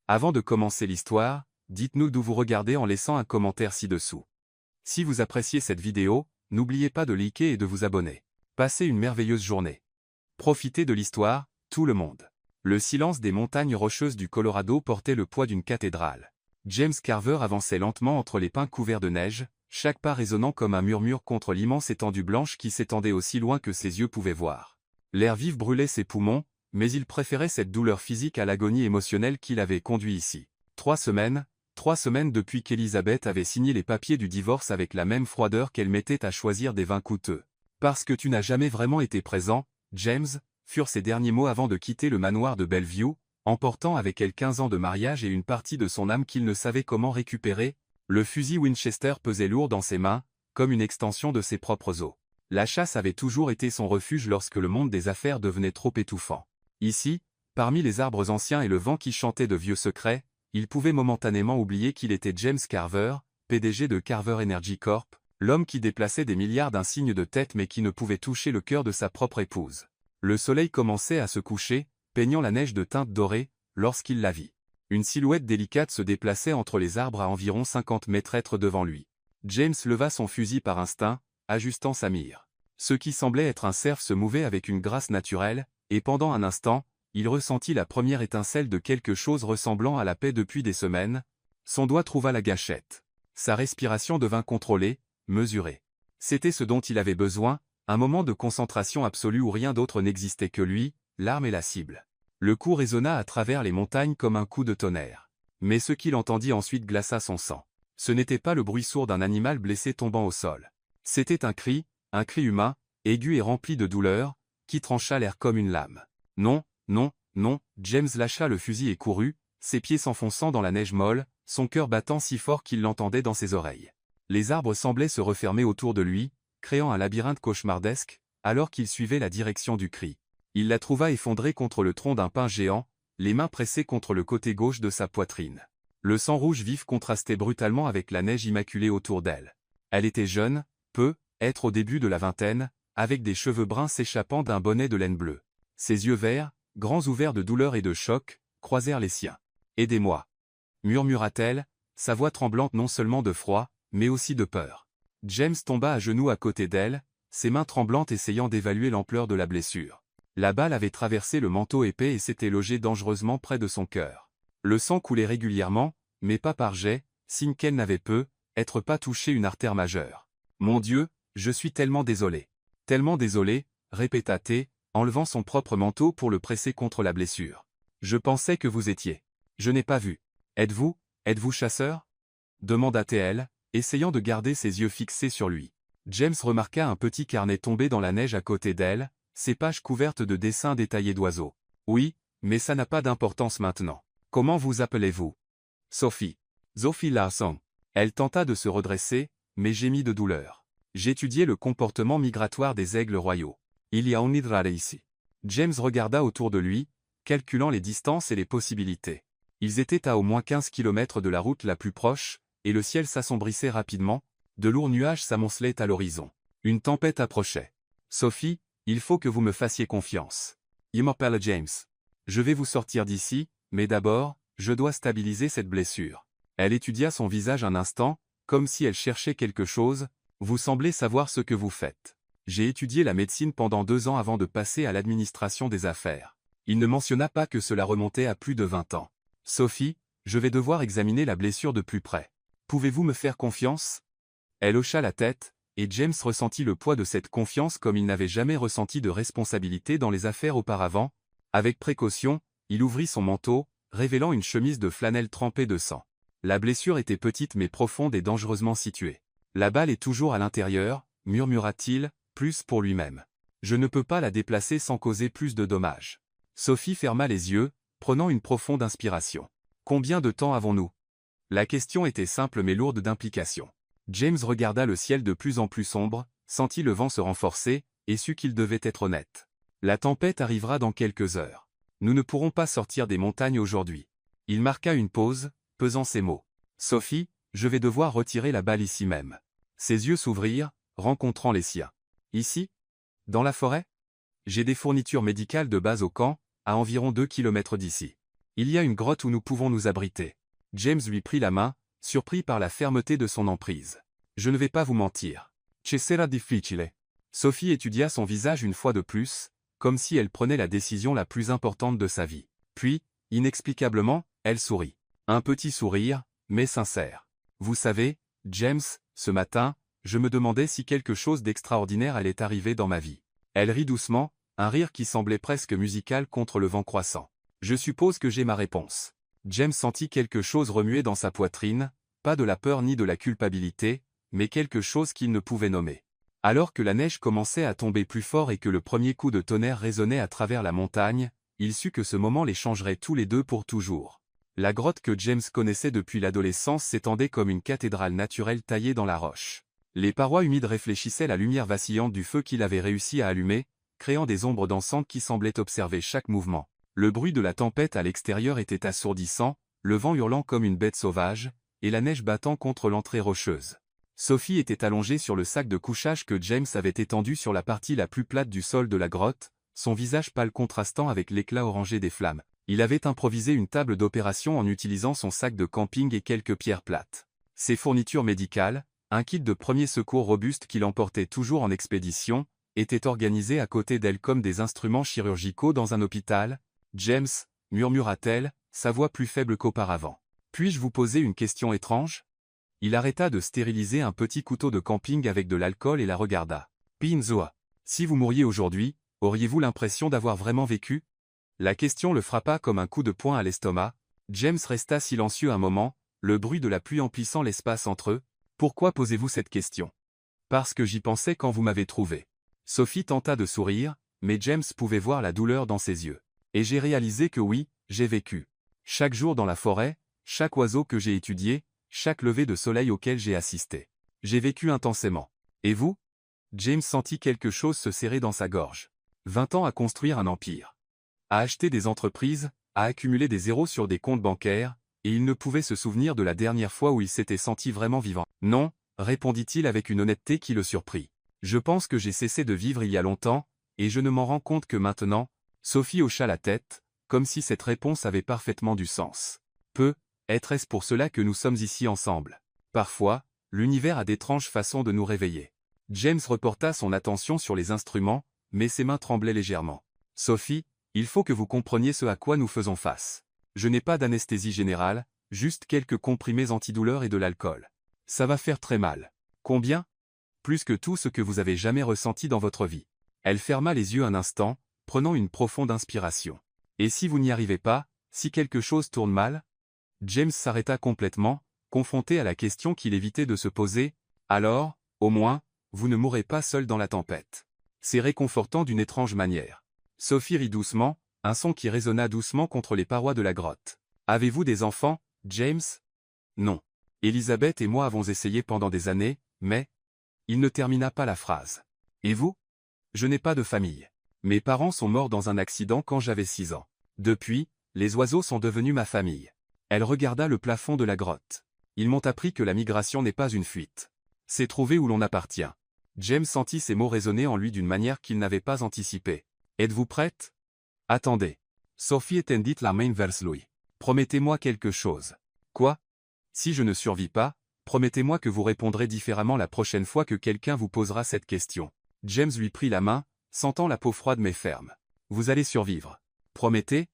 Avant de commencer l'histoire, dites-nous d'où vous regardez en laissant un commentaire ci-dessous. Si vous appréciez cette vidéo, n'oubliez pas de liker et de vous abonner. Passez une merveilleuse journée. Profitez de l'histoire, tout le monde. Le silence des montagnes rocheuses du Colorado portait le poids d'une cathédrale. James Carver avançait lentement entre les pins couverts de neige, chaque pas résonnant comme un murmure contre l'immense étendue blanche qui s'étendait aussi loin que ses yeux pouvaient voir. L'air vif brûlait ses poumons, mais il préférait cette douleur physique à l'agonie émotionnelle qui l'avait conduit ici. 3 semaines depuis qu'Elizabeth avait signé les papiers du divorce avec la même froideur qu'elle mettait à choisir des vins coûteux. « Parce que tu n'as jamais vraiment été présent, James », furent ses derniers mots avant de quitter le manoir de Bellevue, emportant avec elle 15 ans de mariage et une partie de son âme qu'il ne savait comment récupérer. Le fusil Winchester pesait lourd dans ses mains, comme une extension de ses propres os. La chasse avait toujours été son refuge lorsque le monde des affaires devenait trop étouffant. Ici, parmi les arbres anciens et le vent qui chantait de vieux secrets, il pouvait momentanément oublier qu'il était James Carver, PDG de Carver Energy Corp, l'homme qui déplaçait des milliards d'un signe de tête mais qui ne pouvait toucher le cœur de sa propre épouse. Le soleil commençait à se coucher, peignant la neige de teinte dorée, lorsqu'il la vit. Une silhouette délicate se déplaçait entre les arbres à environ 50 mètres devant lui. James leva son fusil par instinct, ajustant sa mire. Ce qui semblait être un cerf se mouvait avec une grâce naturelle, et pendant un instant, il ressentit la première étincelle de quelque chose ressemblant à la paix depuis des semaines. Son doigt trouva la gâchette. Sa respiration devint contrôlée, mesurée. C'était ce dont il avait besoin, un moment de concentration absolue où rien d'autre n'existait que lui, l'arme et la cible. Le coup résonna à travers les montagnes comme un coup de tonnerre. Mais ce qu'il entendit ensuite glaça son sang. Ce n'était pas le bruit sourd d'un animal blessé tombant au sol. C'était un cri humain, aigu et rempli de douleur, qui trancha l'air comme une lame. Non, non, non, James lâcha le fusil et courut, ses pieds s'enfonçant dans la neige molle, son cœur battant si fort qu'il l'entendait dans ses oreilles. Les arbres semblaient se refermer autour de lui, créant un labyrinthe cauchemardesque, alors qu'il suivait la direction du cri. Il la trouva effondrée contre le tronc d'un pin géant, les mains pressées contre le côté gauche de sa poitrine. Le sang rouge vif contrastait brutalement avec la neige immaculée autour d'elle. Elle était jeune, être au début de la vingtaine, avec des cheveux bruns s'échappant d'un bonnet de laine bleue. Ses yeux verts, grands ouverts de douleur et de choc, croisèrent les siens. « Aidez-moi » murmura-t-elle, sa voix tremblante non seulement de froid, mais aussi de peur. James tomba à genoux à côté d'elle, ses mains tremblantes essayant d'évaluer l'ampleur de la blessure. La balle avait traversé le manteau épais et s'était logée dangereusement près de son cœur. Le sang coulait régulièrement, mais pas par jets, signe qu'elle n'avait pas touché une artère majeure. « Mon Dieu, je suis tellement désolé. » Tellement désolé, répéta-t-elle, enlevant son propre manteau pour le presser contre la blessure. « Je pensais que vous étiez. Je n'ai pas vu. Êtes-vous chasseur ?» demanda-t-elle, essayant de garder ses yeux fixés sur lui. James remarqua un petit carnet tombé dans la neige à côté d'elle, ses pages couvertes de dessins détaillés d'oiseaux. « Oui, mais ça n'a pas d'importance maintenant. Comment vous appelez-vous ?»« Sophie. Sophie Larson. » Elle tenta de se redresser, mais gémit de douleur. « J'étudiais le comportement migratoire des aigles royaux. Il y a un hydrale ici. » James regarda autour de lui, calculant les distances et les possibilités. Ils étaient à au moins 15 km de la route la plus proche, et le ciel s'assombrissait rapidement, de lourds nuages s'amoncelaient à l'horizon. Une tempête approchait. « Sophie, il faut que vous me fassiez confiance. »« Il m'appelle James. Je vais vous sortir d'ici, mais d'abord, je dois stabiliser cette blessure. » Elle étudia son visage un instant, comme si elle cherchait quelque chose. « Vous semblez savoir ce que vous faites. J'ai étudié la médecine pendant 2 ans avant de passer à l'administration des affaires. » Il ne mentionna pas que cela remontait à plus de 20 ans. « Sophie, je vais devoir examiner la blessure de plus près. Pouvez-vous me faire confiance ?» Elle hocha la tête, et James ressentit le poids de cette confiance comme il n'avait jamais ressenti de responsabilité dans les affaires auparavant. Avec précaution, il ouvrit son manteau, révélant une chemise de flanelle trempée de sang. La blessure était petite mais profonde et dangereusement située. « La balle est toujours à l'intérieur, » murmura-t-il, plus pour lui-même. « Je ne peux pas la déplacer sans causer plus de dommages. » Sophie ferma les yeux, prenant une profonde inspiration. « Combien de temps avons-nous » La question était simple mais lourde d'implications. James regarda le ciel de plus en plus sombre, sentit le vent se renforcer, et sut qu'il devait être honnête. « La tempête arrivera dans quelques heures. Nous ne pourrons pas sortir des montagnes aujourd'hui. » Il marqua une pause, pesant ses mots. « Sophie, je vais devoir retirer la balle ici même. » Ses yeux s'ouvrirent, rencontrant les siens. « Ici ? Dans la forêt ? J'ai des fournitures médicales de base au camp, à environ 2 km d'ici. Il y a une grotte où nous pouvons nous abriter. James lui prit la main, surpris par la fermeté de son emprise. Je ne vais pas vous mentir. Che sarà difficile. Sophie étudia son visage une fois de plus, comme si elle prenait la décision la plus importante de sa vie. Puis, inexplicablement, elle sourit. Un petit sourire, mais sincère. Vous savez, James, ce matin, je me demandais si quelque chose d'extraordinaire allait arriver dans ma vie. Elle rit doucement, un rire qui semblait presque musical contre le vent croissant. Je suppose que j'ai ma réponse. James sentit quelque chose remuer dans sa poitrine, pas de la peur ni de la culpabilité, mais quelque chose qu'il ne pouvait nommer. Alors que la neige commençait à tomber plus fort et que le premier coup de tonnerre résonnait à travers la montagne, il sut que ce moment les changerait tous les deux pour toujours. La grotte que James connaissait depuis l'adolescence s'étendait comme une cathédrale naturelle taillée dans la roche. Les parois humides réfléchissaient la lumière vacillante du feu qu'il avait réussi à allumer, créant des ombres dansantes qui semblaient observer chaque mouvement. Le bruit de la tempête à l'extérieur était assourdissant, le vent hurlant comme une bête sauvage, et la neige battant contre l'entrée rocheuse. Sophie était allongée sur le sac de couchage que James avait étendu sur la partie la plus plate du sol de la grotte, son visage pâle contrastant avec l'éclat orangé des flammes. Il avait improvisé une table d'opération en utilisant son sac de camping et quelques pierres plates. Ses fournitures médicales, un kit de premiers secours robuste qu'il emportait toujours en expédition, étaient organisés à côté d'elle comme des instruments chirurgicaux dans un hôpital. « James » murmura-t-elle, sa voix plus faible qu'auparavant. « Puis-je vous poser une question étrange ?» Il arrêta de stériliser un petit couteau de camping avec de l'alcool et la regarda. « Pinzoa, si vous mouriez aujourd'hui, auriez-vous l'impression d'avoir vraiment vécu ?» La question le frappa comme un coup de poing à l'estomac. James resta silencieux un moment, le bruit de la pluie emplissant l'espace entre eux. « Pourquoi posez-vous cette question ?»« Parce que j'y pensais quand vous m'avez trouvé. » Sophie tenta de sourire, mais James pouvait voir la douleur dans ses yeux. « Et j'ai réalisé que oui, j'ai vécu. Chaque jour dans la forêt, chaque oiseau que j'ai étudié, chaque lever de soleil auquel j'ai assisté. J'ai vécu intensément. Et vous ?» James sentit quelque chose se serrer dans sa gorge. 20 ans à construire un empire. À acheter des entreprises, à accumuler des zéros sur des comptes bancaires, et il ne pouvait se souvenir de la dernière fois où il s'était senti vraiment vivant. « Non », répondit-il avec une honnêteté qui le surprit. « Je pense que j'ai cessé de vivre il y a longtemps, et je ne m'en rends compte que maintenant. » Sophie hocha la tête, comme si cette réponse avait parfaitement du sens. « Peu, est-ce pour cela que nous sommes ici ensemble? Parfois, l'univers a d'étranges façons de nous réveiller. » James reporta son attention sur les instruments, mais ses mains tremblaient légèrement. « Sophie, il faut que vous compreniez ce à quoi nous faisons face. Je n'ai pas d'anesthésie générale, juste quelques comprimés antidouleurs et de l'alcool. Ça va faire très mal. Combien? Plus que tout ce que vous avez jamais ressenti dans votre vie. » Elle ferma les yeux un instant, prenant une profonde inspiration. « Et si vous n'y arrivez pas, si quelque chose tourne mal ?» James s'arrêta complètement, confronté à la question qu'il évitait de se poser. « Alors, au moins, vous ne mourrez pas seul dans la tempête. » C'est réconfortant d'une étrange manière. Sophie rit doucement, un son qui résonna doucement contre les parois de la grotte. « Avez-vous des enfants, James ?»« Non. Elisabeth et moi avons essayé pendant des années, mais... » Il ne termina pas la phrase. « Et vous ?»« Je n'ai pas de famille. Mes parents sont morts dans un accident quand j'avais 6 ans. Depuis, les oiseaux sont devenus ma famille. » Elle regarda le plafond de la grotte. « Ils m'ont appris que la migration n'est pas une fuite. C'est trouver où l'on appartient. » James sentit ces mots résonner en lui d'une manière qu'il n'avait pas anticipée. « Êtes-vous prête ?»« Attendez. » Sophie étendit la main vers lui. « Promettez-moi quelque chose. »« Quoi ?»« Si je ne survis pas, promettez-moi que vous répondrez différemment la prochaine fois que quelqu'un vous posera cette question. » James lui prit la main, sentant la peau froide mais ferme. « Vous allez survivre. Promettez ?»«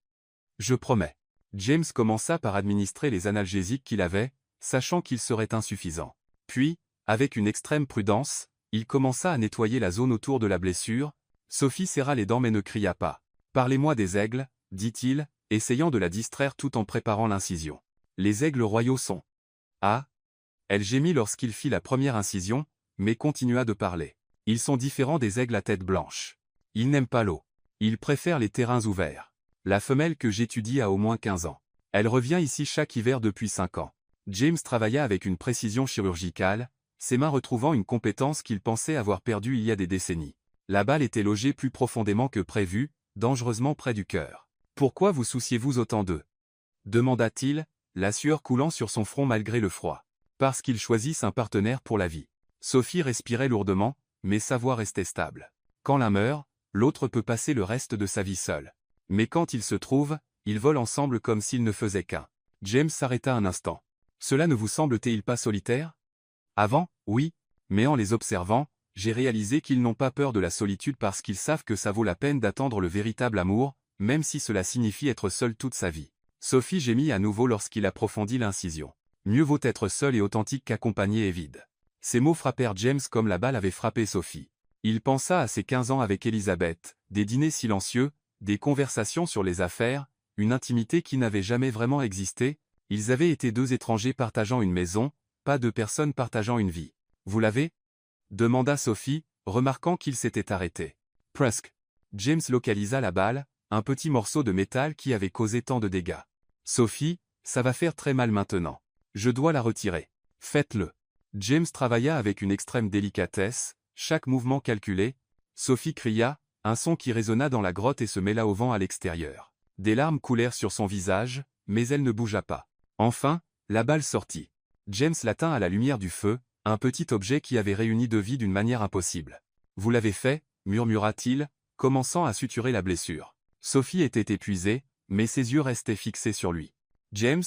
Je promets. » James commença par administrer les analgésiques qu'il avait, sachant qu'ils seraient insuffisants. Puis, avec une extrême prudence, il commença à nettoyer la zone autour de la blessure. Sophie serra les dents mais ne cria pas. « Parlez-moi des aigles, » dit-il, essayant de la distraire tout en préparant l'incision. « Les aigles royaux sont... » Ah ! Elle gémit lorsqu'il fit la première incision, mais continua de parler. « Ils sont différents des aigles à tête blanche. Ils n'aiment pas l'eau. Ils préfèrent les terrains ouverts. La femelle que j'étudie a au moins 15 ans. Elle revient ici chaque hiver depuis 5 ans. » James travailla avec une précision chirurgicale, ses mains retrouvant une compétence qu'il pensait avoir perdue il y a des décennies. La balle était logée plus profondément que prévu, dangereusement près du cœur. « Pourquoi vous souciez-vous autant d'eux ?» demanda-t-il, la sueur coulant sur son front malgré le froid. « Parce qu'ils choisissent un partenaire pour la vie. » Sophie respirait lourdement, mais sa voix restait stable. « Quand l'un meurt, l'autre peut passer le reste de sa vie seul. Mais quand ils se trouvent, Ils volent ensemble comme s'ils ne faisaient qu'un. James s'arrêta un instant. Cela ne vous semble-t-il pas solitaire? Avant, oui, mais en les observant, j'ai réalisé qu'ils n'ont pas peur de la solitude parce qu'ils savent que ça vaut la peine d'attendre le véritable amour, même si cela signifie être seul toute sa vie. Sophie gémit à nouveau lorsqu'il approfondit l'incision. Mieux vaut être seul et authentique qu'accompagné et vide. Ces mots frappèrent James comme la balle avait frappé Sophie. Il pensa à ses 15 ans avec Elizabeth, des dîners silencieux, des conversations sur les affaires, une intimité qui n'avait jamais vraiment existé. Ils avaient été deux étrangers partageant une maison, pas deux personnes partageant une vie. Vous l'avez? Demanda Sophie, remarquant qu'il s'était arrêté. Presque. James localisa la balle, un petit morceau de métal qui avait causé tant de dégâts. Sophie, ça va faire très mal maintenant. Je dois la retirer. Faites-le. James travailla avec une extrême délicatesse, chaque mouvement calculé. Sophie cria, un son qui résonna dans la grotte et se mêla au vent à l'extérieur. Des larmes coulèrent sur son visage, mais elle ne bougea pas. Enfin, la balle sortit. James la tint à la lumière du feu, un petit objet qui avait réuni deux vies d'une manière impossible. Vous l'avez fait, murmura-t-il, commençant à suturer la blessure. Sophie était épuisée, mais ses yeux restaient fixés sur lui. James?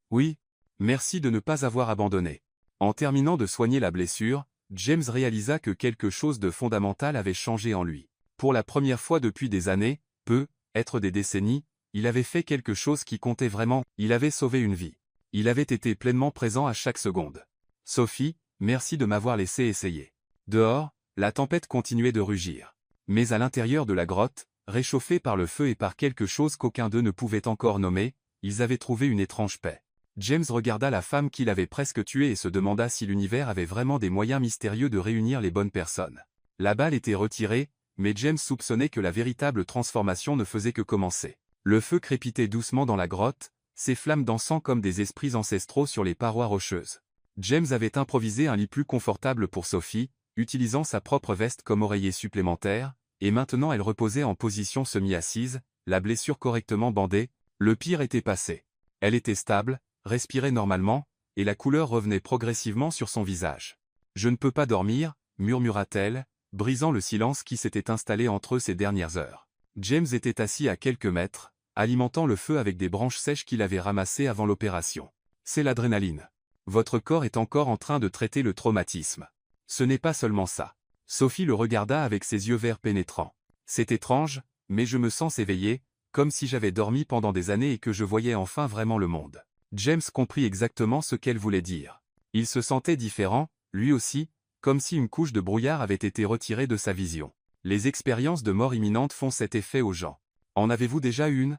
Oui. Merci de ne pas avoir abandonné. En terminant de soigner la blessure, James réalisa que quelque chose de fondamental avait changé en lui. Pour la première fois depuis des années, peut-être des décennies, il avait fait quelque chose qui comptait vraiment, il avait sauvé une vie. Il avait été pleinement présent à chaque seconde. Sophie, merci de m'avoir laissé essayer. Dehors, la tempête continuait de rugir. Mais à l'intérieur de la grotte, réchauffés par le feu et par quelque chose qu'aucun d'eux ne pouvait encore nommer, ils avaient trouvé une étrange paix. James regarda la femme qu'il avait presque tuée et se demanda si l'univers avait vraiment des moyens mystérieux de réunir les bonnes personnes. La balle était retirée, mais James soupçonnait que la véritable transformation ne faisait que commencer. Le feu crépitait doucement dans la grotte, ses flammes dansant comme des esprits ancestraux sur les parois rocheuses. James avait improvisé un lit plus confortable pour Sophie, utilisant sa propre veste comme oreiller supplémentaire, et maintenant elle reposait en position semi-assise, la blessure correctement bandée. Le pire était passé. Elle était stable, respirait normalement, et la couleur revenait progressivement sur son visage. « Je ne peux pas dormir », murmura-t-elle, brisant le silence qui s'était installé entre eux ces dernières heures. James était assis à quelques mètres, alimentant le feu avec des branches sèches qu'il avait ramassées avant l'opération. « C'est l'adrénaline. Votre corps est encore en train de traiter le traumatisme. Ce n'est pas seulement ça. » Sophie le regarda avec ses yeux verts pénétrants. « C'est étrange, mais je me sens éveillé, comme si j'avais dormi pendant des années et que je voyais enfin vraiment le monde. » James comprit exactement ce qu'elle voulait dire. Il se sentait différent, lui aussi, comme si une couche de brouillard avait été retirée de sa vision. Les expériences de mort imminente font cet effet aux gens. En avez-vous déjà une?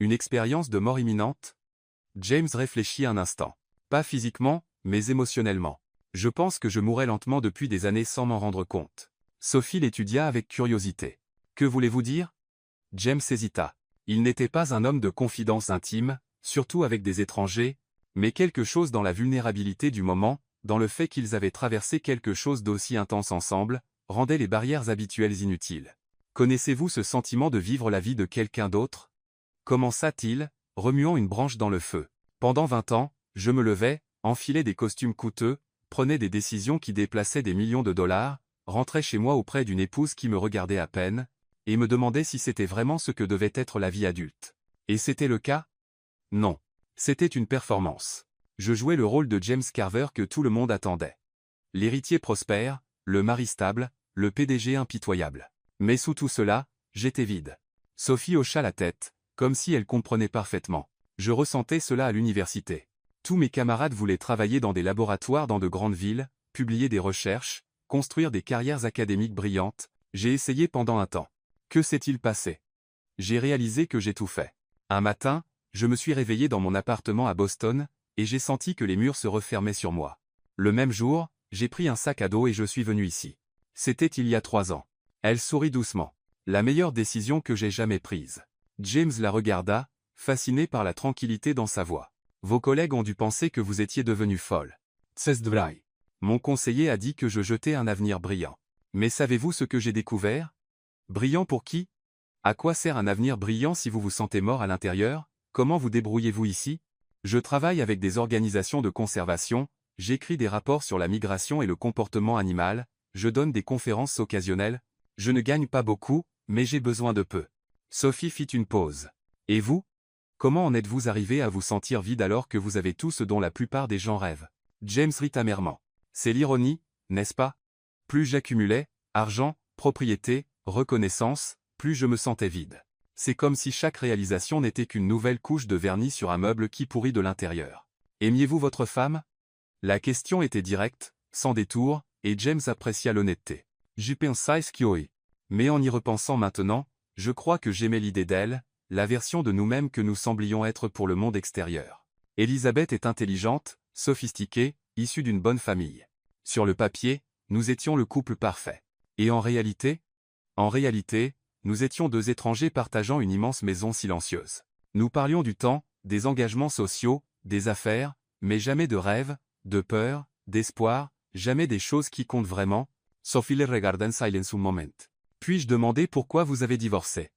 Une expérience de mort imminente? James réfléchit un instant. Pas physiquement, mais émotionnellement. Je pense que je mourrais lentement depuis des années sans m'en rendre compte. Sophie l'étudia avec curiosité. Que voulez-vous dire? James hésita. Il n'était pas un homme de confidence intime, surtout avec des étrangers, mais quelque chose dans la vulnérabilité du moment, dans le fait qu'ils avaient traversé quelque chose d'aussi intense ensemble, rendait les barrières habituelles inutiles. Connaissez-vous ce sentiment de vivre la vie de quelqu'un d'autre? Commença-t-il, remuant une branche dans le feu. Pendant 20 ans, je me levais, enfilais des costumes coûteux, prenais des décisions qui déplaçaient des millions de dollars, rentrais chez moi auprès d'une épouse qui me regardait à peine, et me demandais si c'était vraiment ce que devait être la vie adulte. Et c'était le cas? Non. C'était une performance. Je jouais le rôle de James Carver que tout le monde attendait. L'héritier prospère, le mari stable, le PDG impitoyable. Mais sous tout cela, j'étais vide. Sophie hocha la tête, comme si elle comprenait parfaitement. Je ressentais cela à l'université. Tous mes camarades voulaient travailler dans des laboratoires dans de grandes villes, publier des recherches, construire des carrières académiques brillantes. J'ai essayé pendant un temps. Que s'est-il passé? J'ai réalisé que j'ai tout fait. Un matin, je me suis réveillé dans mon appartement à Boston, et j'ai senti que les murs se refermaient sur moi. Le même jour, j'ai pris un sac à dos et je suis venu ici. C'était il y a 3 ans. Elle sourit doucement. La meilleure décision que j'ai jamais prise. James la regarda, fasciné par la tranquillité dans sa voix. Vos collègues ont dû penser que vous étiez devenue folle. Tsesdvrai. Mon conseiller a dit que je jetais un avenir brillant. Mais savez-vous ce que j'ai découvert? Brillant pour qui? À quoi sert un avenir brillant si vous vous sentez mort à l'intérieur? Comment vous débrouillez-vous ici? Je travaille avec des organisations de conservation, j'écris des rapports sur la migration et le comportement animal, je donne des conférences occasionnelles. Je ne gagne pas beaucoup, mais j'ai besoin de peu. Sophie fit une pause. Et vous? Comment en êtes-vous arrivé à vous sentir vide alors que vous avez tout ce dont la plupart des gens rêvent? James rit amèrement. C'est l'ironie, n'est-ce pas? Plus j'accumulais, argent, propriété, reconnaissance, plus je me sentais vide. C'est comme si chaque réalisation n'était qu'une nouvelle couche de vernis sur un meuble qui pourrit de l'intérieur. Aimiez-vous votre femme? La question était directe, sans détour, et James apprécia l'honnêteté. J'y pensais oui. Mais en y repensant maintenant, je crois que j'aimais l'idée d'elle, la version de nous-mêmes que nous semblions être pour le monde extérieur. Elisabeth est intelligente, sophistiquée, issue d'une bonne famille. Sur le papier, nous étions le couple parfait. Et en réalité? En réalité, nous étions deux étrangers partageant une immense maison silencieuse. Nous parlions du temps, des engagements sociaux, des affaires, mais jamais de rêves, de peur, d'espoir, jamais des choses qui comptent vraiment. Sophie le regarda en silence un moment. Puis-je demander pourquoi vous avez divorcé?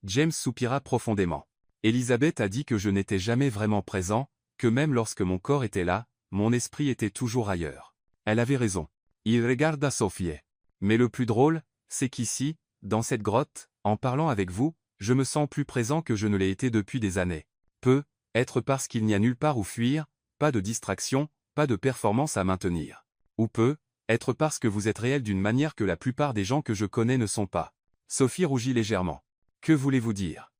James soupira profondément. Elisabeth a dit que je n'étais jamais vraiment présent, que même lorsque mon corps était là, mon esprit était toujours ailleurs. Elle avait raison. Il regarda Sophie. Mais le plus drôle, c'est qu'ici, dans cette grotte, en parlant avec vous, je me sens plus présent que je ne l'ai été depuis des années. Être parce qu'il n'y a nulle part où fuir, pas de distraction, pas de performance à maintenir. Ou être parce que vous êtes réel d'une manière que la plupart des gens que je connais ne sont pas. Sophie rougit légèrement. Que voulez-vous dire?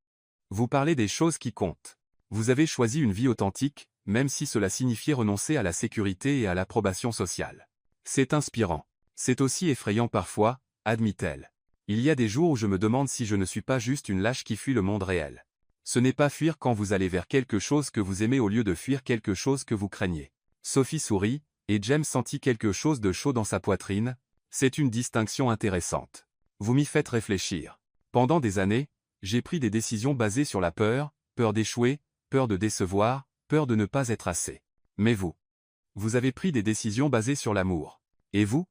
Vous parlez des choses qui comptent. Vous avez choisi une vie authentique, même si cela signifiait renoncer à la sécurité et à l'approbation sociale. C'est inspirant. C'est aussi effrayant parfois, admit-elle. Il y a des jours où je me demande si je ne suis pas juste une lâche qui fuit le monde réel. Ce n'est pas fuir quand vous allez vers quelque chose que vous aimez au lieu de fuir quelque chose que vous craignez. Sophie sourit, et James sentit quelque chose de chaud dans sa poitrine. C'est une distinction intéressante. Vous m'y faites réfléchir. Pendant des années, j'ai pris des décisions basées sur la peur, peur d'échouer, peur de décevoir, peur de ne pas être assez. Mais vous avez pris des décisions basées sur l'amour. Et vous?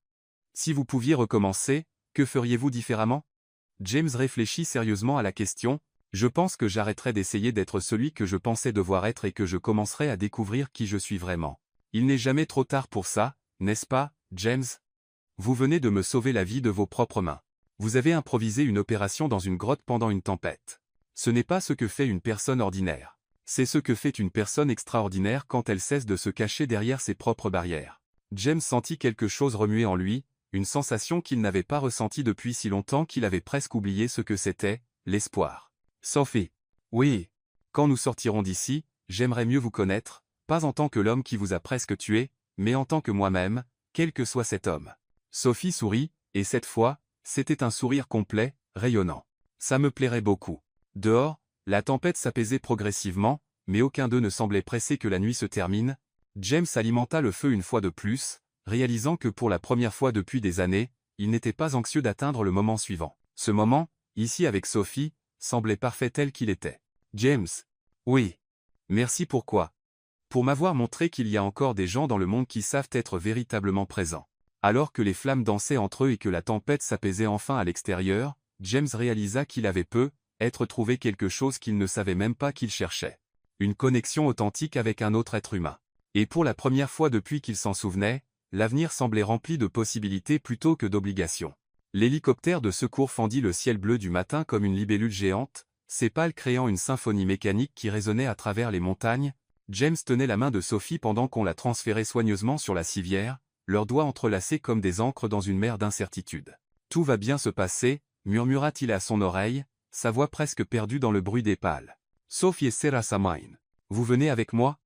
Si vous pouviez recommencer, que feriez-vous différemment? James réfléchit sérieusement à la question. Je pense que j'arrêterai d'essayer d'être celui que je pensais devoir être et que je commencerai à découvrir qui je suis vraiment. Il n'est jamais trop tard pour ça, n'est-ce pas, James? Vous venez de me sauver la vie de vos propres mains. Vous avez improvisé une opération dans une grotte pendant une tempête. Ce n'est pas ce que fait une personne ordinaire. C'est ce que fait une personne extraordinaire quand elle cesse de se cacher derrière ses propres barrières. James sentit quelque chose remuer en lui, une sensation qu'il n'avait pas ressentie depuis si longtemps qu'il avait presque oublié ce que c'était, l'espoir. Sophie. Oui. Quand nous sortirons d'ici, j'aimerais mieux vous connaître, pas en tant que l'homme qui vous a presque tué, mais en tant que moi-même, quel que soit cet homme. Sophie sourit, et cette fois, c'était un sourire complet, rayonnant. Ça me plairait beaucoup. Dehors, la tempête s'apaisait progressivement, mais aucun d'eux ne semblait pressé que la nuit se termine. James alimenta le feu une fois de plus, réalisant que pour la première fois depuis des années, il n'était pas anxieux d'atteindre le moment suivant. Ce moment, ici avec Sophie, semblait parfait tel qu'il était. James. Oui. Merci pourquoi? Pour m'avoir montré qu'il y a encore des gens dans le monde qui savent être véritablement présents. Alors que les flammes dansaient entre eux et que la tempête s'apaisait enfin à l'extérieur, James réalisa qu'il avait être trouvé quelque chose qu'il ne savait même pas qu'il cherchait. Une connexion authentique avec un autre être humain. Et pour la première fois depuis qu'il s'en souvenait, l'avenir semblait rempli de possibilités plutôt que d'obligations. L'hélicoptère de secours fendit le ciel bleu du matin comme une libellule géante, ses pales créant une symphonie mécanique qui résonnait à travers les montagnes. James tenait la main de Sophie pendant qu'on la transférait soigneusement sur la civière, leurs doigts entrelacés comme des ancres dans une mer d'incertitude. « Tout va bien se passer », murmura-t-il à son oreille, sa voix presque perdue dans le bruit des pales. « Sophie serra sa main. Vous venez avec moi?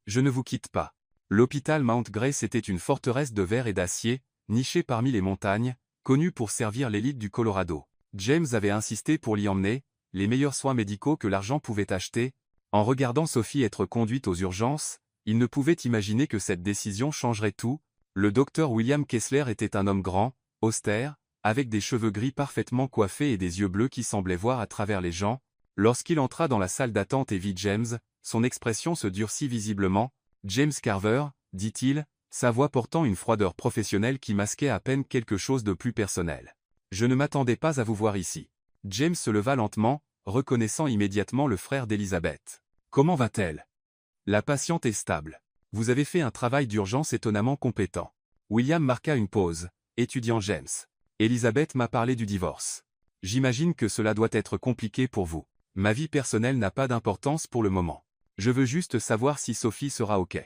Je ne vous quitte pas. » L'hôpital Mount Grace était une forteresse de verre et d'acier, nichée parmi les montagnes, connue pour servir l'élite du Colorado. James avait insisté pour l'y emmener, les meilleurs soins médicaux que l'argent pouvait acheter. En regardant Sophie être conduite aux urgences, il ne pouvait imaginer que cette décision changerait tout. Le docteur William Kessler était un homme grand, austère, avec des cheveux gris parfaitement coiffés et des yeux bleus qui semblaient voir à travers les gens. Lorsqu'il entra dans la salle d'attente et vit James, son expression se durcit visiblement. « James Carver », dit-il, sa voix portant une froideur professionnelle qui masquait à peine quelque chose de plus personnel. « Je ne m'attendais pas à vous voir ici. » James se leva lentement, reconnaissant immédiatement le frère d'Elisabeth. « Comment va-t-elle? » « La patiente est stable. Vous avez fait un travail d'urgence étonnamment compétent. » William marqua une pause, étudiant James. « Elisabeth m'a parlé du divorce. J'imagine que cela doit être compliqué pour vous. » Ma vie personnelle n'a pas d'importance pour le moment. Je veux juste savoir si Sophie sera OK.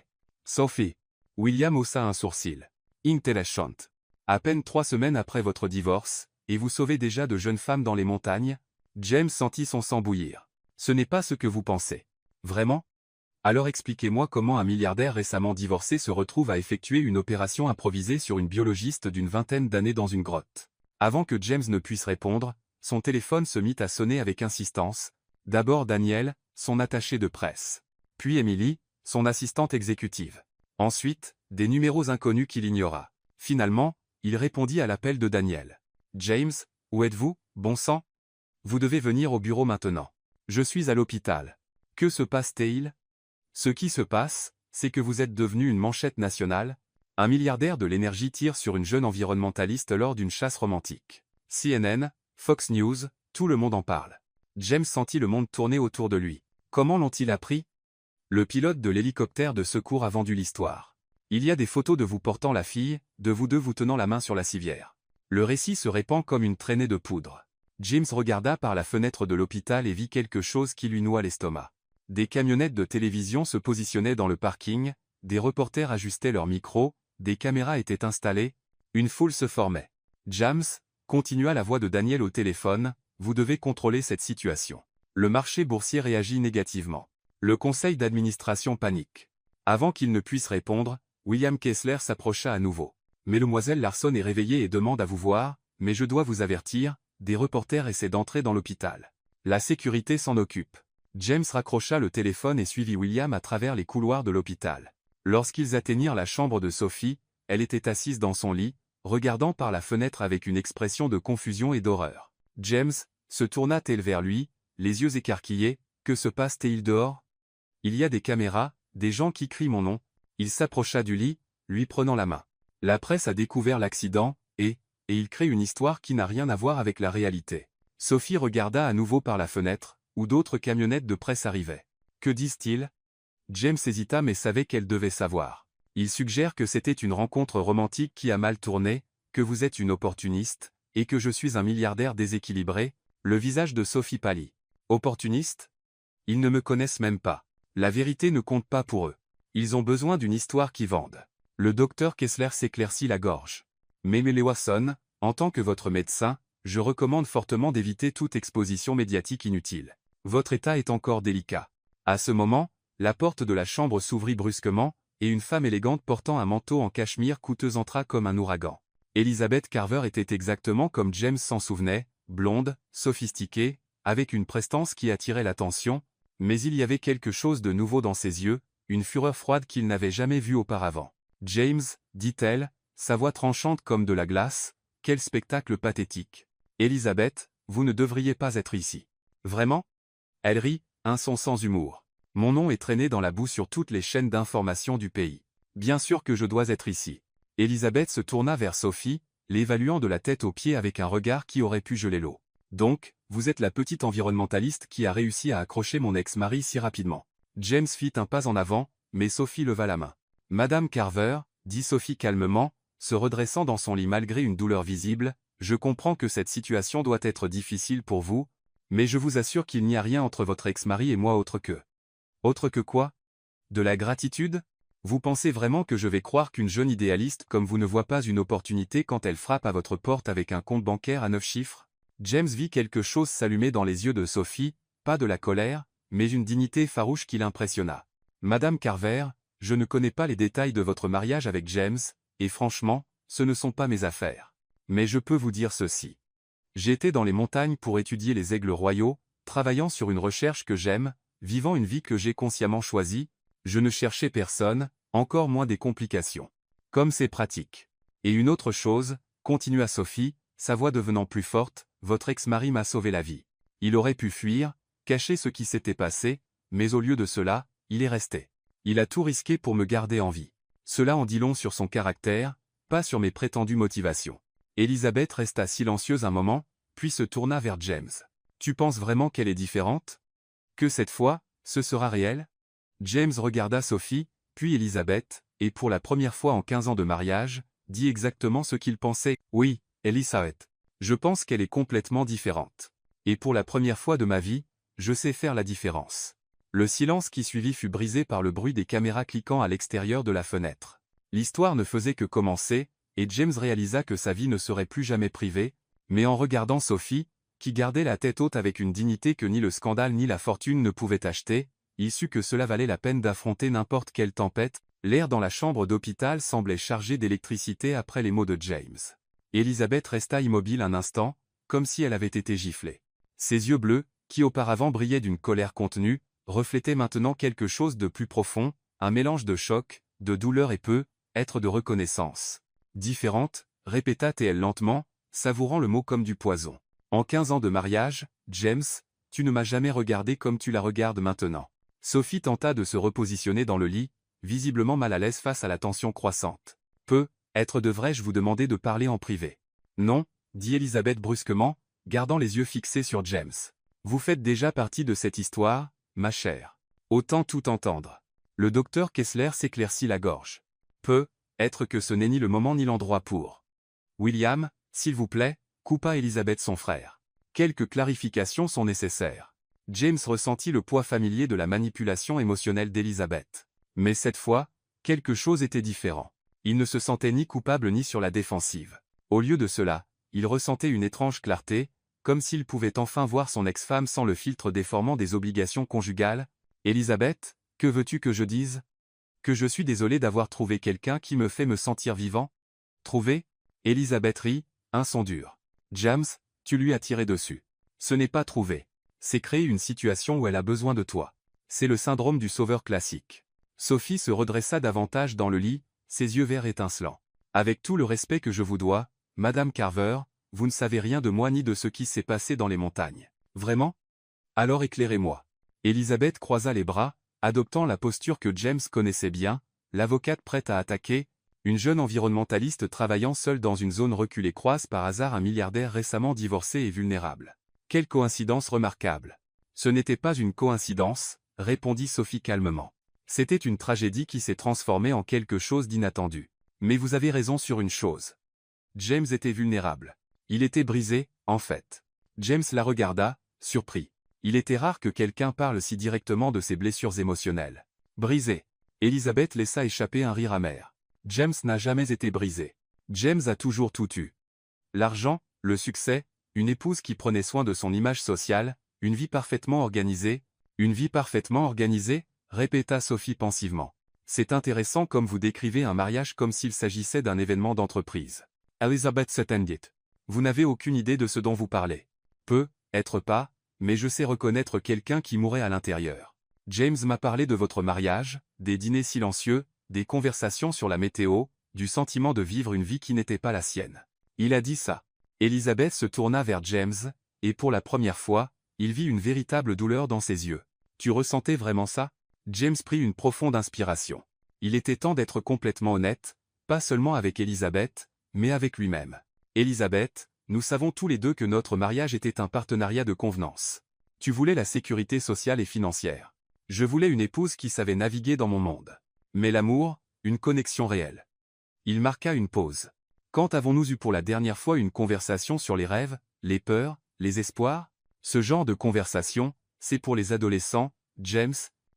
Sophie. William haussa un sourcil. Intéressant. À peine 3 semaines après votre divorce, et vous sauvez déjà de jeunes femmes dans les montagnes? James sentit son sang bouillir. Ce n'est pas ce que vous pensez. Vraiment? Alors expliquez-moi comment un milliardaire récemment divorcé se retrouve à effectuer une opération improvisée sur une biologiste d'une vingtaine d'années dans une grotte. Avant que James ne puisse répondre, son téléphone se mit à sonner avec insistance. D'abord Daniel, son attaché de presse. Puis Emily, son assistante exécutive. Ensuite, des numéros inconnus qu'il ignora. Finalement, il répondit à l'appel de Daniel. « James, où êtes-vous, bon sang? Vous devez venir au bureau maintenant. Je suis à l'hôpital. Que se passe-t-il? Ce qui se passe, c'est que vous êtes devenu une manchette nationale. Un milliardaire de l'énergie tire sur une jeune environnementaliste lors d'une chasse romantique. CNN, Fox News, tout le monde en parle. » James sentit le monde tourner autour de lui. Comment l'ont-ils appris? Le pilote de l'hélicoptère de secours a vendu l'histoire. Il y a des photos de vous portant la fille, de vous deux vous tenant la main sur la civière. Le récit se répand comme une traînée de poudre. James regarda par la fenêtre de l'hôpital et vit quelque chose qui lui noua l'estomac. Des camionnettes de télévision se positionnaient dans le parking, des reporters ajustaient leurs micros, des caméras étaient installées, une foule se formait. James, continua la voix de Daniel au téléphone, vous devez contrôler cette situation. Le marché boursier réagit négativement. Le conseil d'administration panique. Avant qu'il ne puisse répondre, William Kessler s'approcha à nouveau. Mademoiselle Larson est réveillée et demande à vous voir, mais je dois vous avertir, des reporters essaient d'entrer dans l'hôpital. La sécurité s'en occupe. James raccrocha le téléphone et suivit William à travers les couloirs de l'hôpital. Lorsqu'ils atteignirent la chambre de Sophie, elle était assise dans son lit, regardant par la fenêtre avec une expression de confusion et d'horreur. James se tourna-t-elle vers lui, les yeux écarquillés. Que se passe-t-il dehors? Il y a des caméras, des gens qui crient mon nom. Il s'approcha du lit, lui prenant la main. La presse a découvert l'accident, et il crée une histoire qui n'a rien à voir avec la réalité. Sophie regarda à nouveau par la fenêtre, où d'autres camionnettes de presse arrivaient. Que disent-ils? James hésita mais savait qu'elle devait savoir. Il suggère que c'était une rencontre romantique qui a mal tourné, que vous êtes une opportuniste, et que je suis un milliardaire déséquilibré. Le visage de Sophie pâlit. Opportuniste? Ils ne me connaissent même pas. La vérité ne compte pas pour eux. Ils ont besoin d'une histoire qui vende. Le docteur Kessler s'éclaircit la gorge. Mémélé Watson, en tant que votre médecin, je recommande fortement d'éviter toute exposition médiatique inutile. Votre état est encore délicat. À ce moment, la porte de la chambre s'ouvrit brusquement, et une femme élégante portant un manteau en cachemire coûteux entra comme un ouragan. Elizabeth Carver était exactement comme James s'en souvenait, blonde, sophistiquée, avec une prestance qui attirait l'attention, mais il y avait quelque chose de nouveau dans ses yeux, une fureur froide qu'il n'avait jamais vue auparavant. « James, dit-elle, sa voix tranchante comme de la glace, quel spectacle pathétique. Elizabeth, vous ne devriez pas être ici. Vraiment? » Elle rit, un son sans humour. Mon nom est traîné dans la boue sur toutes les chaînes d'information du pays. Bien sûr que je dois être ici. Elizabeth se tourna vers Sophie, l'évaluant de la tête aux pieds avec un regard qui aurait pu geler l'eau. Donc, vous êtes la petite environnementaliste qui a réussi à accrocher mon ex-mari si rapidement. James fit un pas en avant, mais Sophie leva la main. Madame Carver, dit Sophie calmement, se redressant dans son lit malgré une douleur visible, je comprends que cette situation doit être difficile pour vous, mais je vous assure qu'il n'y a rien entre votre ex-mari et moi autre que... Autre que quoi? De la gratitude? Vous pensez vraiment que je vais croire qu'une jeune idéaliste comme vous ne voit pas une opportunité quand elle frappe à votre porte avec un compte bancaire à 9 chiffres? James vit quelque chose s'allumer dans les yeux de Sophie, pas de la colère, mais une dignité farouche qui l'impressionna. Madame Carver, je ne connais pas les détails de votre mariage avec James, et franchement, ce ne sont pas mes affaires. Mais je peux vous dire ceci. J'ai été dans les montagnes pour étudier les aigles royaux, travaillant sur une recherche que j'aime, vivant une vie que j'ai consciemment choisie, je ne cherchais personne, encore moins des complications. Comme c'est pratique. Et une autre chose, continua Sophie, sa voix devenant plus forte, votre ex-mari m'a sauvé la vie. Il aurait pu fuir, cacher ce qui s'était passé, mais au lieu de cela, il est resté. Il a tout risqué pour me garder en vie. Cela en dit long sur son caractère, pas sur mes prétendues motivations. Elizabeth resta silencieuse un moment, puis se tourna vers James. Tu penses vraiment qu'elle est différente? Que cette fois, ce sera réel? James regarda Sophie, puis Elizabeth, et pour la première fois en 15 ans de mariage, dit exactement ce qu'il pensait. Oui, Elizabeth. Je pense qu'elle est complètement différente. Et pour la première fois de ma vie, je sais faire la différence. Le silence qui suivit fut brisé par le bruit des caméras cliquant à l'extérieur de la fenêtre. L'histoire ne faisait que commencer, et James réalisa que sa vie ne serait plus jamais privée, mais en regardant Sophie, qui gardait la tête haute avec une dignité que ni le scandale ni la fortune ne pouvaient acheter, il sut que cela valait la peine d'affronter n'importe quelle tempête. L'air dans la chambre d'hôpital semblait chargé d'électricité après les mots de James. Elizabeth resta immobile un instant, comme si elle avait été giflée. Ses yeux bleus, qui auparavant brillaient d'une colère contenue, reflétaient maintenant quelque chose de plus profond, un mélange de choc, de douleur et peut-être de reconnaissance. Différente, répéta-t-elle lentement, savourant le mot comme du poison. En 15 ans de mariage, James, tu ne m'as jamais regardé comme tu la regardes maintenant. Sophie tenta de se repositionner dans le lit, visiblement mal à l'aise face à la tension croissante. Peut-être devrais-je vous demander de parler en privé. Non, dit Elizabeth brusquement, gardant les yeux fixés sur James. Vous faites déjà partie de cette histoire, ma chère. Autant tout entendre. Le docteur Kessler s'éclaircit la gorge. Peut-être que ce n'est ni le moment ni l'endroit pour. William, s'il vous plaît, coupa Elizabeth son frère. Quelques clarifications sont nécessaires. James ressentit le poids familier de la manipulation émotionnelle d'Elizabeth. Mais cette fois, quelque chose était différent. Il ne se sentait ni coupable ni sur la défensive. Au lieu de cela, il ressentait une étrange clarté, comme s'il pouvait enfin voir son ex-femme sans le filtre déformant des obligations conjugales. « Elizabeth, que veux-tu que je dise ? Que je suis désolé d'avoir trouvé quelqu'un qui me fait me sentir vivant ? » Trouvé ? Elizabeth rit, un son dur. « James, tu lui as tiré dessus. Ce n'est pas trouver. C'est créer une situation où elle a besoin de toi. C'est le syndrome du sauveur classique. » Sophie se redressa davantage dans le lit, ses yeux verts étincelants. « Avec tout le respect que je vous dois, Madame Carver, vous ne savez rien de moi ni de ce qui s'est passé dans les montagnes. Vraiment ? Alors éclairez-moi. » Elizabeth croisa les bras, adoptant la posture que James connaissait bien, l'avocate prête à attaquer. Une jeune environnementaliste travaillant seule dans une zone reculée croise par hasard un milliardaire récemment divorcé et vulnérable. Quelle coïncidence remarquable. Ce n'était pas une coïncidence, répondit Sophie calmement. C'était une tragédie qui s'est transformée en quelque chose d'inattendu. Mais vous avez raison sur une chose. James était vulnérable. Il était brisé, en fait. James la regarda, surpris. Il était rare que quelqu'un parle si directement de ses blessures émotionnelles. Brisé. Elizabeth laissa échapper un rire amer. James n'a jamais été brisé. James a toujours tout eu. L'argent, le succès, une épouse qui prenait soin de son image sociale, une vie parfaitement organisée. Une vie parfaitement organisée, répéta Sophie pensivement. C'est intéressant comme vous décrivez un mariage comme s'il s'agissait d'un événement d'entreprise. Elizabeth s'étendit. Vous n'avez aucune idée de ce dont vous parlez. Peut-être pas, mais je sais reconnaître quelqu'un qui mourait à l'intérieur. James m'a parlé de votre mariage, des dîners silencieux, des conversations sur la météo, du sentiment de vivre une vie qui n'était pas la sienne. Il a dit ça. Elizabeth se tourna vers James, et pour la première fois, il vit une véritable douleur dans ses yeux. Tu ressentais vraiment ça ? James prit une profonde inspiration. Il était temps d'être complètement honnête, pas seulement avec Elizabeth, mais avec lui-même. Elizabeth, nous savons tous les deux que notre mariage était un partenariat de convenance. Tu voulais la sécurité sociale et financière. Je voulais une épouse qui savait naviguer dans mon monde. Mais l'amour, une connexion réelle. Il marqua une pause. Quand avons-nous eu pour la dernière fois une conversation sur les rêves, les peurs, les espoirs ? Ce genre de conversation, c'est pour les adolescents, James.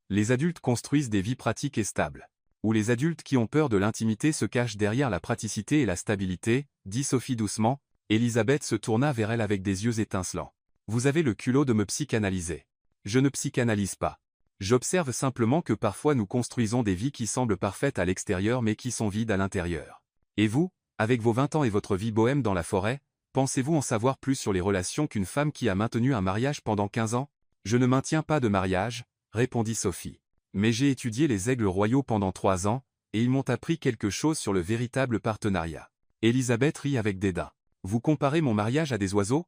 Les adultes construisent des vies pratiques et stables. Ou les adultes qui ont peur de l'intimité se cachent derrière la praticité et la stabilité, dit Sophie doucement. Elizabeth se tourna vers elle avec des yeux étincelants. Vous avez le culot de me psychanalyser. Je ne psychanalyse pas. J'observe simplement que parfois nous construisons des vies qui semblent parfaites à l'extérieur mais qui sont vides à l'intérieur. Et vous, avec vos 20 ans et votre vie bohème dans la forêt, pensez-vous en savoir plus sur les relations qu'une femme qui a maintenu un mariage pendant 15 ans ? Je ne maintiens pas de mariage, répondit Sophie. Mais j'ai étudié les aigles royaux pendant 3 ans, et ils m'ont appris quelque chose sur le véritable partenariat. Elizabeth rit avec dédain. Vous comparez mon mariage à des oiseaux ?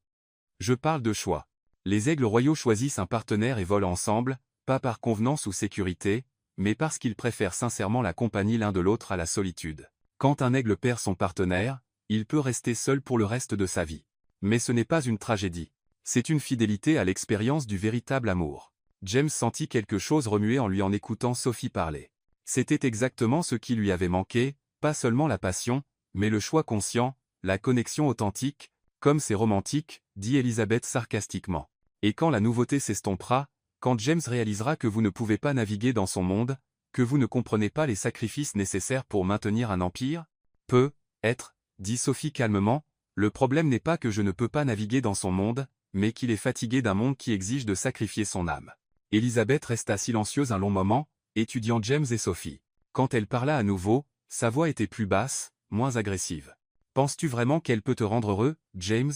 Je parle de choix. Les aigles royaux choisissent un partenaire et volent ensemble, pas par convenance ou sécurité, mais parce qu'ils préfèrent sincèrement la compagnie l'un de l'autre à la solitude. Quand un aigle perd son partenaire, il peut rester seul pour le reste de sa vie. Mais ce n'est pas une tragédie. C'est une fidélité à l'expérience du véritable amour. James sentit quelque chose remuer en lui en écoutant Sophie parler. C'était exactement ce qui lui avait manqué, pas seulement la passion, mais le choix conscient, la connexion authentique, comme c'est romantique, dit Elizabeth sarcastiquement. Et quand la nouveauté s'estompera, quand James réalisera que vous ne pouvez pas naviguer dans son monde, que vous ne comprenez pas les sacrifices nécessaires pour maintenir un empire? Peut-être, dit Sophie calmement, le problème n'est pas que je ne peux pas naviguer dans son monde, mais qu'il est fatigué d'un monde qui exige de sacrifier son âme. Elizabeth resta silencieuse un long moment, étudiant James et Sophie. Quand elle parla à nouveau, sa voix était plus basse, moins agressive. Penses-tu vraiment qu'elle peut te rendre heureux, James?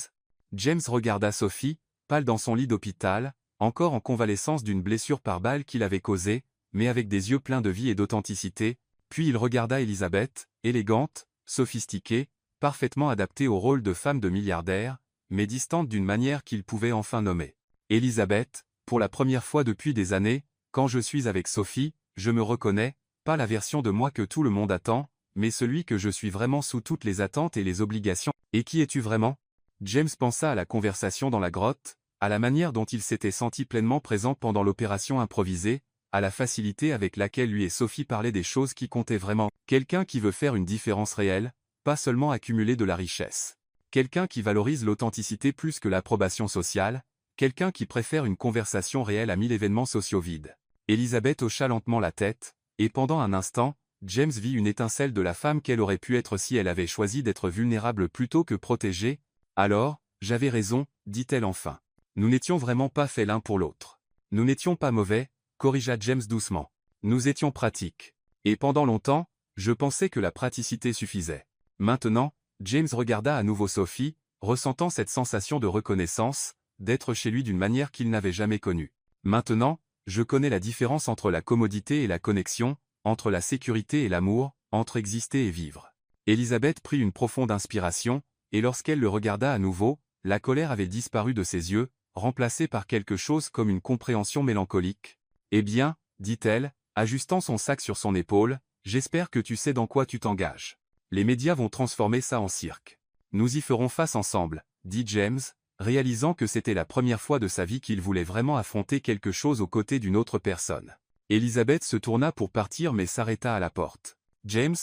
James regarda Sophie, pâle dans son lit d'hôpital, encore en convalescence d'une blessure par balle qu'il avait causée, mais avec des yeux pleins de vie et d'authenticité, puis il regarda Elizabeth, élégante, sophistiquée, parfaitement adaptée au rôle de femme de milliardaire, mais distante d'une manière qu'il pouvait enfin nommer. Elizabeth, pour la première fois depuis des années, quand je suis avec Sophie, je me reconnais, pas la version de moi que tout le monde attend, mais celui que je suis vraiment sous toutes les attentes et les obligations. Et qui es-tu vraiment? James pensa à la conversation dans la grotte, à la manière dont il s'était senti pleinement présent pendant l'opération improvisée, à la facilité avec laquelle lui et Sophie parlaient des choses qui comptaient vraiment. Quelqu'un qui veut faire une différence réelle, pas seulement accumuler de la richesse. Quelqu'un qui valorise l'authenticité plus que l'approbation sociale, quelqu'un qui préfère une conversation réelle à 1000 événements sociaux vides. Elizabeth hocha lentement la tête, et pendant un instant, James vit une étincelle de la femme qu'elle aurait pu être si elle avait choisi d'être vulnérable plutôt que protégée. Alors, j'avais raison, dit-elle enfin. Nous n'étions vraiment pas faits l'un pour l'autre. Nous n'étions pas mauvais, corrigea James doucement. Nous étions pratiques. Et pendant longtemps, je pensais que la praticité suffisait. Maintenant, James regarda à nouveau Sophie, ressentant cette sensation de reconnaissance, d'être chez lui d'une manière qu'il n'avait jamais connue. Maintenant, je connais la différence entre la commodité et la connexion, entre la sécurité et l'amour, entre exister et vivre. Elizabeth prit une profonde inspiration, et lorsqu'elle le regarda à nouveau, la colère avait disparu de ses yeux, remplacée par quelque chose comme une compréhension mélancolique. Eh bien, dit-elle, ajustant son sac sur son épaule, j'espère que tu sais dans quoi tu t'engages. Les médias vont transformer ça en cirque. Nous y ferons face ensemble, dit James, réalisant que c'était la première fois de sa vie qu'il voulait vraiment affronter quelque chose aux côtés d'une autre personne. Elizabeth se tourna pour partir mais s'arrêta à la porte. James?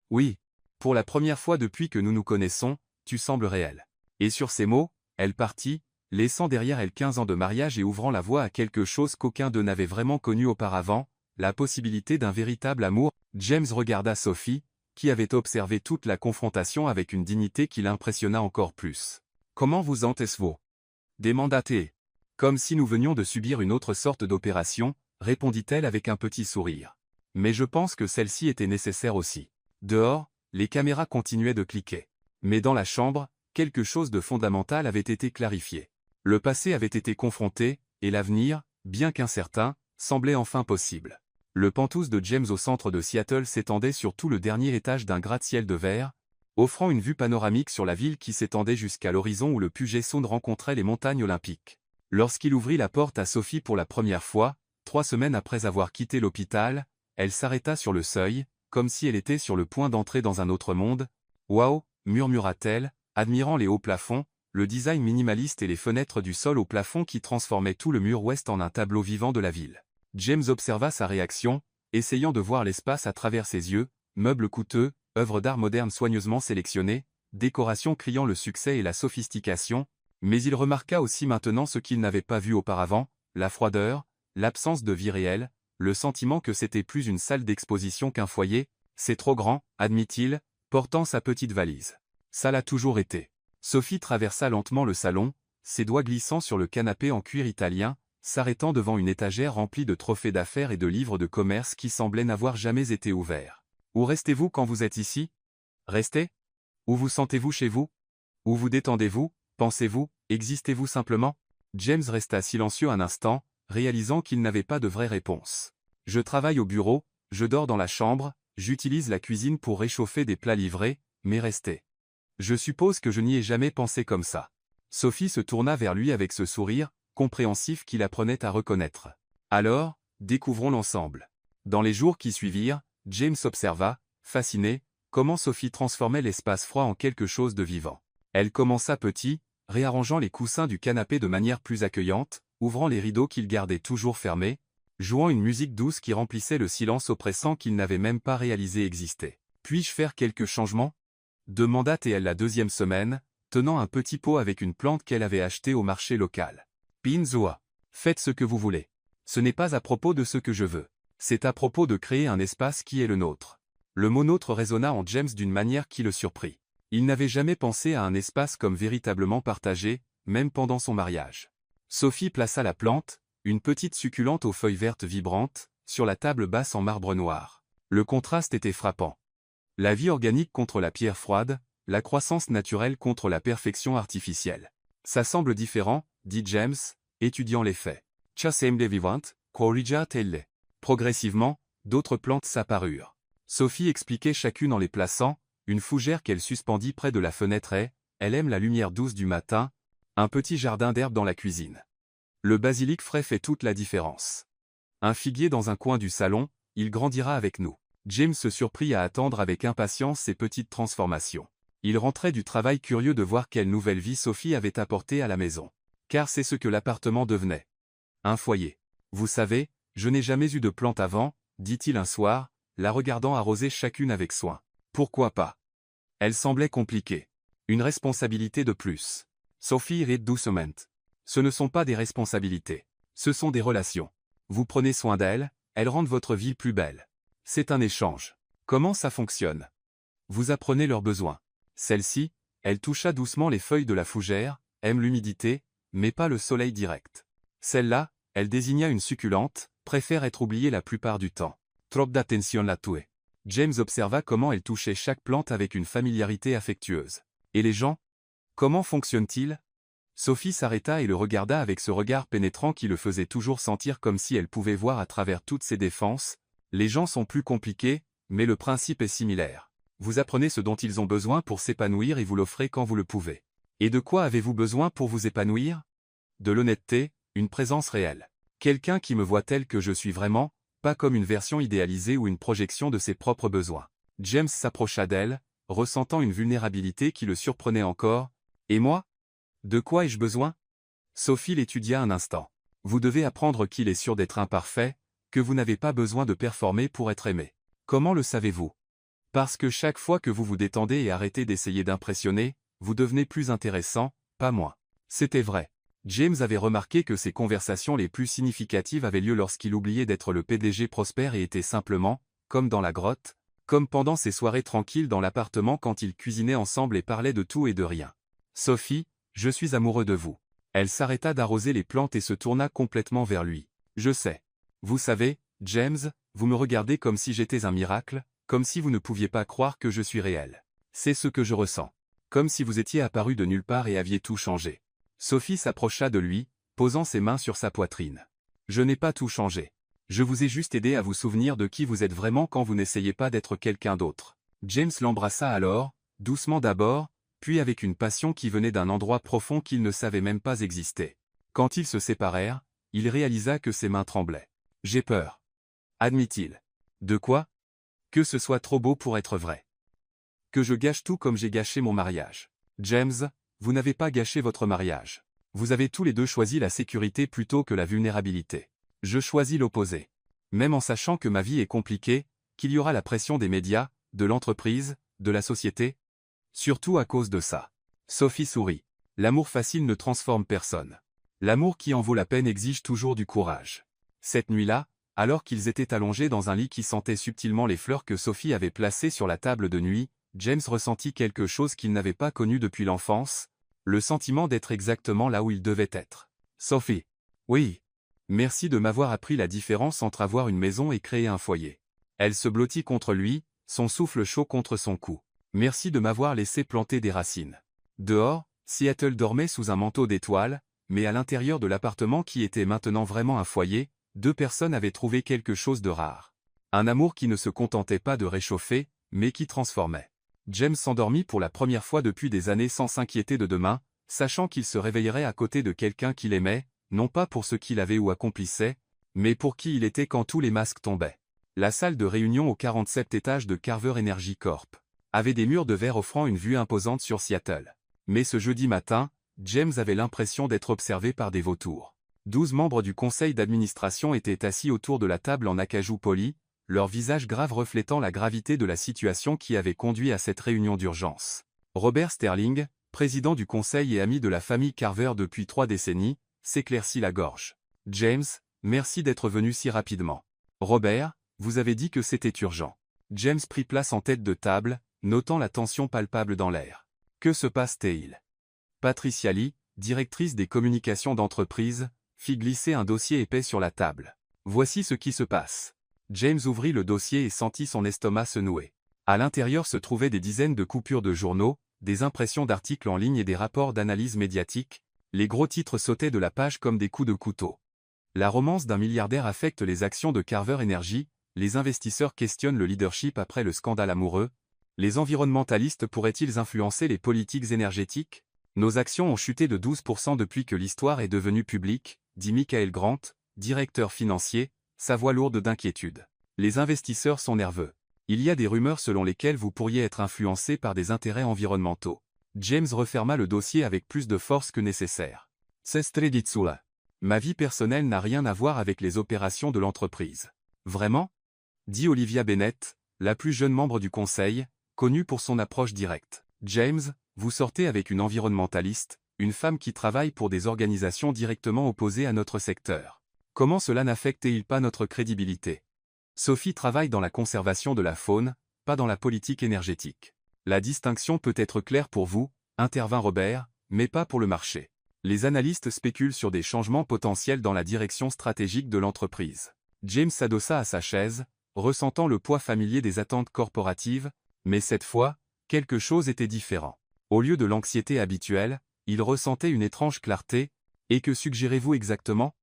Oui. Pour la première fois depuis que nous nous connaissons, tu sembles réel. Et sur ces mots, elle partit, laissant derrière elle 15 ans de mariage et ouvrant la voie à quelque chose qu'aucun d'eux n'avait vraiment connu auparavant, la possibilité d'un véritable amour. James regarda Sophie, qui avait observé toute la confrontation avec une dignité qui l'impressionna encore plus. Comment vous sentez-vous? Demanda-t-elle. Comme si nous venions de subir une autre sorte d'opération, répondit-elle avec un petit sourire. Mais je pense que celle-ci était nécessaire aussi. Dehors, les caméras continuaient de cliquer. Mais dans la chambre, quelque chose de fondamental avait été clarifié. Le passé avait été confronté, et l'avenir, bien qu'incertain, semblait enfin possible. Le penthouse de James au centre de Seattle s'étendait sur tout le dernier étage d'un gratte-ciel de verre, offrant une vue panoramique sur la ville qui s'étendait jusqu'à l'horizon où le Puget Sound rencontrait les montagnes olympiques. Lorsqu'il ouvrit la porte à Sophie pour la première fois, 3 semaines après avoir quitté l'hôpital, elle s'arrêta sur le seuil, comme si elle était sur le point d'entrer dans un autre monde. « Waouh !» murmura-t-elle, admirant les hauts plafonds, le design minimaliste et les fenêtres du sol au plafond qui transformaient tout le mur ouest en un tableau vivant de la ville. James observa sa réaction, essayant de voir l'espace à travers ses yeux, meubles coûteux, œuvres d'art moderne soigneusement sélectionnées, décorations criant le succès et la sophistication, mais il remarqua aussi maintenant ce qu'il n'avait pas vu auparavant, la froideur, l'absence de vie réelle, le sentiment que c'était plus une salle d'exposition qu'un foyer. C'est trop grand, admit-il, portant sa petite valise. Ça l'a toujours été. Sophie traversa lentement le salon, ses doigts glissant sur le canapé en cuir italien, s'arrêtant devant une étagère remplie de trophées d'affaires et de livres de commerce qui semblaient n'avoir jamais été ouverts. Où restez-vous quand vous êtes ici? Restez? Où vous sentez-vous chez vous? Où vous détendez-vous? Pensez-vous? Existez-vous simplement? James resta silencieux un instant, réalisant qu'il n'avait pas de vraie réponse. Je travaille au bureau, je dors dans la chambre, j'utilise la cuisine pour réchauffer des plats livrés, mais restez. Je suppose que je n'y ai jamais pensé comme ça. Sophie se tourna vers lui avec ce sourire, compréhensif qui l'apprenait à reconnaître. Alors, découvrons l'ensemble. Dans les jours qui suivirent, James observa, fasciné, comment Sophie transformait l'espace froid en quelque chose de vivant. Elle commença petit, réarrangeant les coussins du canapé de manière plus accueillante, ouvrant les rideaux qu'il gardait toujours fermés, jouant une musique douce qui remplissait le silence oppressant qu'il n'avait même pas réalisé exister. « Puis-je faire quelques changements ?» demanda-t-elle la 2e semaine, tenant un petit pot avec une plante qu'elle avait achetée au marché local. Pinzua. Faites ce que vous voulez. Ce n'est pas à propos de ce que je veux. C'est à propos de créer un espace qui est le nôtre. Le mot nôtre résonna en James d'une manière qui le surprit. Il n'avait jamais pensé à un espace comme véritablement partagé, même pendant son mariage. Sophie plaça la plante, une petite succulente aux feuilles vertes vibrantes, sur la table basse en marbre noir. Le contraste était frappant. La vie organique contre la pierre froide, la croissance naturelle contre la perfection artificielle. Ça semble différent, dit James, étudiant les faits. Ça semble vivant, corrigea telle. Progressivement, d'autres plantes s'apparurent. Sophie expliquait chacune en les plaçant, une fougère qu'elle suspendit près de la fenêtre et, elle aime la lumière douce du matin, un petit jardin d'herbes dans la cuisine. Le basilic frais fait toute la différence. Un figuier dans un coin du salon, il grandira avec nous. James se surprit à attendre avec impatience ces petites transformations. Il rentrait du travail curieux de voir quelle nouvelle vie Sophie avait apportée à la maison. Car c'est ce que l'appartement devenait. Un foyer. Vous savez, je n'ai jamais eu de plante avant, dit-il un soir, la regardant arroser chacune avec soin. Pourquoi pas? Elle semblait compliquée. Une responsabilité de plus. Sophie rit doucement. Ce ne sont pas des responsabilités. Ce sont des relations. Vous prenez soin d'elles, elles rendent votre vie plus belle. C'est un échange. Comment ça fonctionne? Vous apprenez leurs besoins. Celle-ci, elle toucha doucement les feuilles de la fougère, aime l'humidité, mais pas le soleil direct. Celle-là, elle désigna une succulente, préfère être oubliée la plupart du temps. Trop d'attention là-dessus. James observa comment elle touchait chaque plante avec une familiarité affectueuse. Et les gens? Comment fonctionnent-ils? Sophie s'arrêta et le regarda avec ce regard pénétrant qui le faisait toujours sentir comme si elle pouvait voir à travers toutes ses défenses. Les gens sont plus compliqués, mais le principe est similaire. Vous apprenez ce dont ils ont besoin pour s'épanouir et vous l'offrez quand vous le pouvez. Et de quoi avez-vous besoin pour vous épanouir? De l'honnêteté, une présence réelle. Quelqu'un qui me voit tel que je suis vraiment, pas comme une version idéalisée ou une projection de ses propres besoins. James s'approcha d'elle, ressentant une vulnérabilité qui le surprenait encore. Et moi? De quoi ai-je besoin? Sophie l'étudia un instant. Vous devez apprendre qu'il est sûr d'être imparfait, que vous n'avez pas besoin de performer pour être aimé. Comment le savez-vous? Parce que chaque fois que vous vous détendez et arrêtez d'essayer d'impressionner, vous devenez plus intéressant, pas moins. C'était vrai. James avait remarqué que ses conversations les plus significatives avaient lieu lorsqu'il oubliait d'être le PDG prospère et était simplement, comme dans la grotte, comme pendant ses soirées tranquilles dans l'appartement quand ils cuisinaient ensemble et parlaient de tout et de rien. Sophie, je suis amoureux de vous. Elle s'arrêta d'arroser les plantes et se tourna complètement vers lui. Je sais. Vous savez, James, vous me regardez comme si j'étais un miracle, comme si vous ne pouviez pas croire que je suis réel. C'est ce que je ressens. Comme si vous étiez apparu de nulle part et aviez tout changé. Sophie s'approcha de lui, posant ses mains sur sa poitrine. Je n'ai pas tout changé. Je vous ai juste aidé à vous souvenir de qui vous êtes vraiment quand vous n'essayez pas d'être quelqu'un d'autre. James l'embrassa alors, doucement d'abord, puis avec une passion qui venait d'un endroit profond qu'il ne savait même pas exister. Quand ils se séparèrent, il réalisa que ses mains tremblaient. J'ai peur. Admit-il. De quoi? Que ce soit trop beau pour être vrai. Que je gâche tout comme j'ai gâché mon mariage. James, vous n'avez pas gâché votre mariage. Vous avez tous les deux choisi la sécurité plutôt que la vulnérabilité. Je choisis l'opposé. Même en sachant que ma vie est compliquée, qu'il y aura la pression des médias, de l'entreprise, de la société. Surtout à cause de ça. Sophie sourit. L'amour facile ne transforme personne. L'amour qui en vaut la peine exige toujours du courage. Cette nuit-là, alors qu'ils étaient allongés dans un lit qui sentait subtilement les fleurs que Sophie avait placées sur la table de nuit, James ressentit quelque chose qu'il n'avait pas connu depuis l'enfance, le sentiment d'être exactement là où il devait être. Sophie. Oui. Merci de m'avoir appris la différence entre avoir une maison et créer un foyer. Elle se blottit contre lui, son souffle chaud contre son cou. Merci de m'avoir laissé planter des racines. Dehors, Seattle dormait sous un manteau d'étoiles, mais à l'intérieur de l'appartement qui était maintenant vraiment un foyer, deux personnes avaient trouvé quelque chose de rare. Un amour qui ne se contentait pas de réchauffer, mais qui transformait. James s'endormit pour la première fois depuis des années sans s'inquiéter de demain, sachant qu'il se réveillerait à côté de quelqu'un qu'il aimait, non pas pour ce qu'il avait ou accomplissait, mais pour qui il était quand tous les masques tombaient. La salle de réunion au 47 étage de Carver Energy Corp avait des murs de verre offrant une vue imposante sur Seattle. Mais ce jeudi matin, James avait l'impression d'être observé par des vautours. 12 membres du conseil d'administration étaient assis autour de la table en acajou poli, leurs visages graves reflétant la gravité de la situation qui avait conduit à cette réunion d'urgence. Robert Sterling, président du conseil et ami de la famille Carver depuis 3 décennies, s'éclaircit la gorge. James, merci d'être venu si rapidement. Robert, vous avez dit que c'était urgent. James prit place en tête de table, notant la tension palpable dans l'air. Que se passe-t-il? Patricia Lee, directrice des communications d'entreprise, fit glisser un dossier épais sur la table. Voici ce qui se passe. James ouvrit le dossier et sentit son estomac se nouer. À l'intérieur se trouvaient des dizaines de coupures de journaux, des impressions d'articles en ligne et des rapports d'analyse médiatique. Les gros titres sautaient de la page comme des coups de couteau. La romance d'un milliardaire affecte les actions de Carver Energy, les investisseurs questionnent le leadership après le scandale amoureux. Les environnementalistes pourraient-ils influencer les politiques énergétiques? Nos actions ont chuté de 12% depuis que l'histoire est devenue publique, dit Michael Grant, directeur financier, sa voix lourde d'inquiétude. Les investisseurs sont nerveux. Il y a des rumeurs selon lesquelles vous pourriez être influencé par des intérêts environnementaux. James referma le dossier avec plus de force que nécessaire. Sestreditsula. Ma vie personnelle n'a rien à voir avec les opérations de l'entreprise. Vraiment? Dit Olivia Bennett, la plus jeune membre du conseil, connue pour son approche directe. James, vous sortez avec une environnementaliste, une femme qui travaille pour des organisations directement opposées à notre secteur. Comment cela n'affecte-t-il pas notre crédibilité? Sophie travaille dans la conservation de la faune, pas dans la politique énergétique. La distinction peut être claire pour vous, intervint Robert, mais pas pour le marché. Les analystes spéculent sur des changements potentiels dans la direction stratégique de l'entreprise. James s'adossa à sa chaise, ressentant le poids familier des attentes corporatives, mais cette fois, quelque chose était différent. Au lieu de l'anxiété habituelle, il ressentait une étrange clarté. Et que suggérez-vous exactement?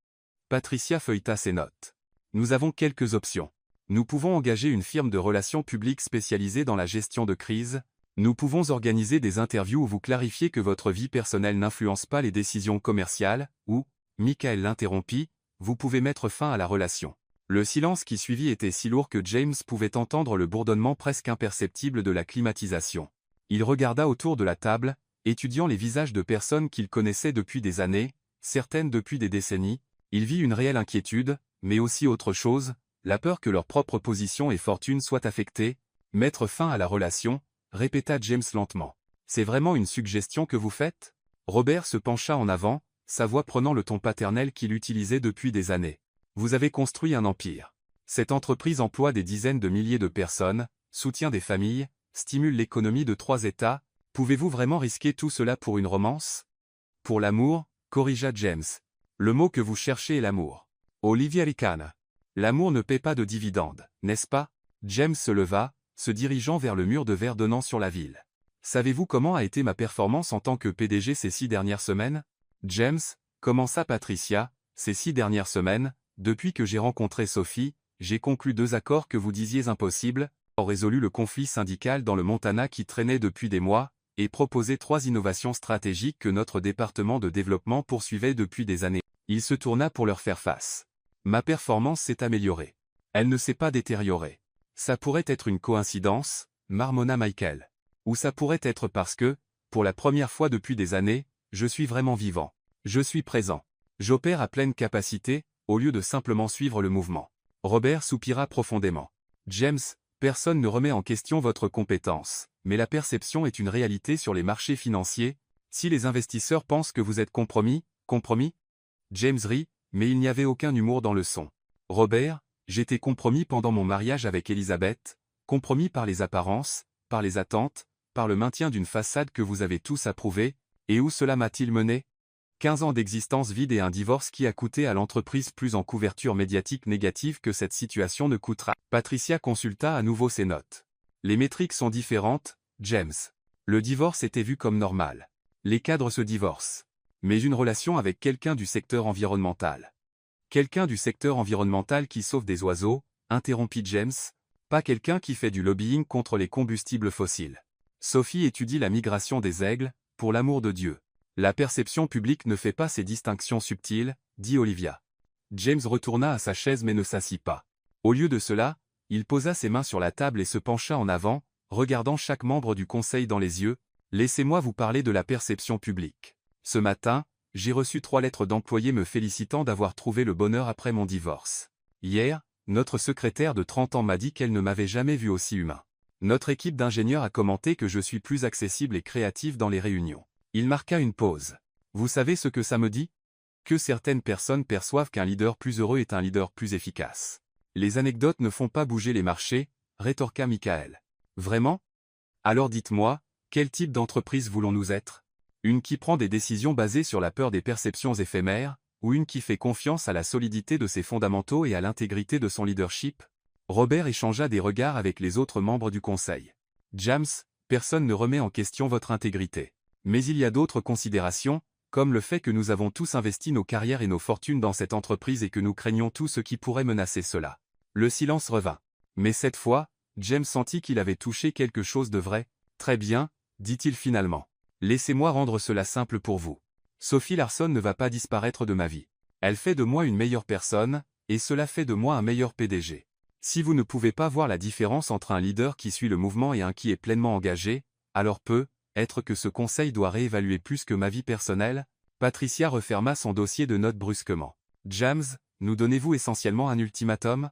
Patricia feuilleta ses notes. Nous avons quelques options. Nous pouvons engager une firme de relations publiques spécialisée dans la gestion de crise. Nous pouvons organiser des interviews où vous clarifiez que votre vie personnelle n'influence pas les décisions commerciales, ou, Michael l'interrompit, vous pouvez mettre fin à la relation. Le silence qui suivit était si lourd que James pouvait entendre le bourdonnement presque imperceptible de la climatisation. Il regarda autour de la table, étudiant les visages de personnes qu'il connaissait depuis des années, certaines depuis des décennies. Il vit une réelle inquiétude, mais aussi autre chose, la peur que leur propre position et fortune soient affectées. Mettre fin à la relation, répéta James lentement. C'est vraiment une suggestion que vous faites? Robert se pencha en avant, sa voix prenant le ton paternel qu'il utilisait depuis des années. Vous avez construit un empire. Cette entreprise emploie des dizaines de milliers de personnes, soutient des familles, stimule l'économie de 3 États. Pouvez-vous vraiment risquer tout cela pour une romance? Pour l'amour, corrigea James. Le mot que vous cherchez est l'amour. Olivia ricana. L'amour ne paie pas de dividendes, n'est-ce pas? James se leva, se dirigeant vers le mur de verre donnant sur la ville. Savez-vous comment a été ma performance en tant que PDG ces 6 dernières semaines? James, commença Patricia, ces 6 dernières semaines, depuis que j'ai rencontré Sophie, j'ai conclu 2 accords que vous disiez impossibles, résolu le conflit syndical dans le Montana qui traînait depuis des mois, et proposé 3 innovations stratégiques que notre département de développement poursuivait depuis des années. Il se tourna pour leur faire face. Ma performance s'est améliorée. Elle ne s'est pas détériorée. Ça pourrait être une coïncidence, marmonna Michael. Ou ça pourrait être parce que, pour la première fois depuis des années, je suis vraiment vivant. Je suis présent. J'opère à pleine capacité, au lieu de simplement suivre le mouvement. Robert soupira profondément. James, personne ne remet en question votre compétence, mais la perception est une réalité sur les marchés financiers. Si les investisseurs pensent que vous êtes compromis? James rit, mais il n'y avait aucun humour dans le son. Robert, j'étais compromis pendant mon mariage avec Elizabeth, compromis par les apparences, par les attentes, par le maintien d'une façade que vous avez tous approuvée, et où cela m'a-t-il mené? 15 ans d'existence vide et un divorce qui a coûté à l'entreprise plus en couverture médiatique négative que cette situation ne coûtera. Patricia consulta à nouveau ses notes. Les métriques sont différentes, James. Le divorce était vu comme normal. Les cadres se divorcent. Mais une relation avec quelqu'un du secteur environnemental. Quelqu'un du secteur environnemental qui sauve des oiseaux, interrompit James, pas quelqu'un qui fait du lobbying contre les combustibles fossiles. Sophie étudie la migration des aigles, pour l'amour de Dieu. La perception publique ne fait pas ces distinctions subtiles, dit Olivia. James retourna à sa chaise mais ne s'assit pas. Au lieu de cela, il posa ses mains sur la table et se pencha en avant, regardant chaque membre du conseil dans les yeux. Laissez-moi vous parler de la perception publique. Ce matin, j'ai reçu 3 lettres d'employés me félicitant d'avoir trouvé le bonheur après mon divorce. Hier, notre secrétaire de 30 ans m'a dit qu'elle ne m'avait jamais vu aussi humain. Notre équipe d'ingénieurs a commenté que je suis plus accessible et créatif dans les réunions. Il marqua une pause. Vous savez ce que ça me dit? Que certaines personnes perçoivent qu'un leader plus heureux est un leader plus efficace. Les anecdotes ne font pas bouger les marchés, rétorqua Michael. Vraiment? Alors dites-moi, quel type d'entreprise voulons-nous être? Une qui prend des décisions basées sur la peur des perceptions éphémères, ou une qui fait confiance à la solidité de ses fondamentaux et à l'intégrité de son leadership? Robert échangea des regards avec les autres membres du conseil. James, personne ne remet en question votre intégrité. Mais il y a d'autres considérations, comme le fait que nous avons tous investi nos carrières et nos fortunes dans cette entreprise et que nous craignons tout ce qui pourrait menacer cela. Le silence revint. Mais cette fois, James sentit qu'il avait touché quelque chose de vrai. Très bien, dit-il finalement. Laissez-moi rendre cela simple pour vous. Sophie Larson ne va pas disparaître de ma vie. Elle fait de moi une meilleure personne, et cela fait de moi un meilleur PDG. Si vous ne pouvez pas voir la différence entre un leader qui suit le mouvement et un qui est pleinement engagé, alors peut-être que ce conseil doit réévaluer plus que ma vie personnelle. Patricia referma son dossier de notes brusquement. James, nous donnez-vous essentiellement un ultimatum?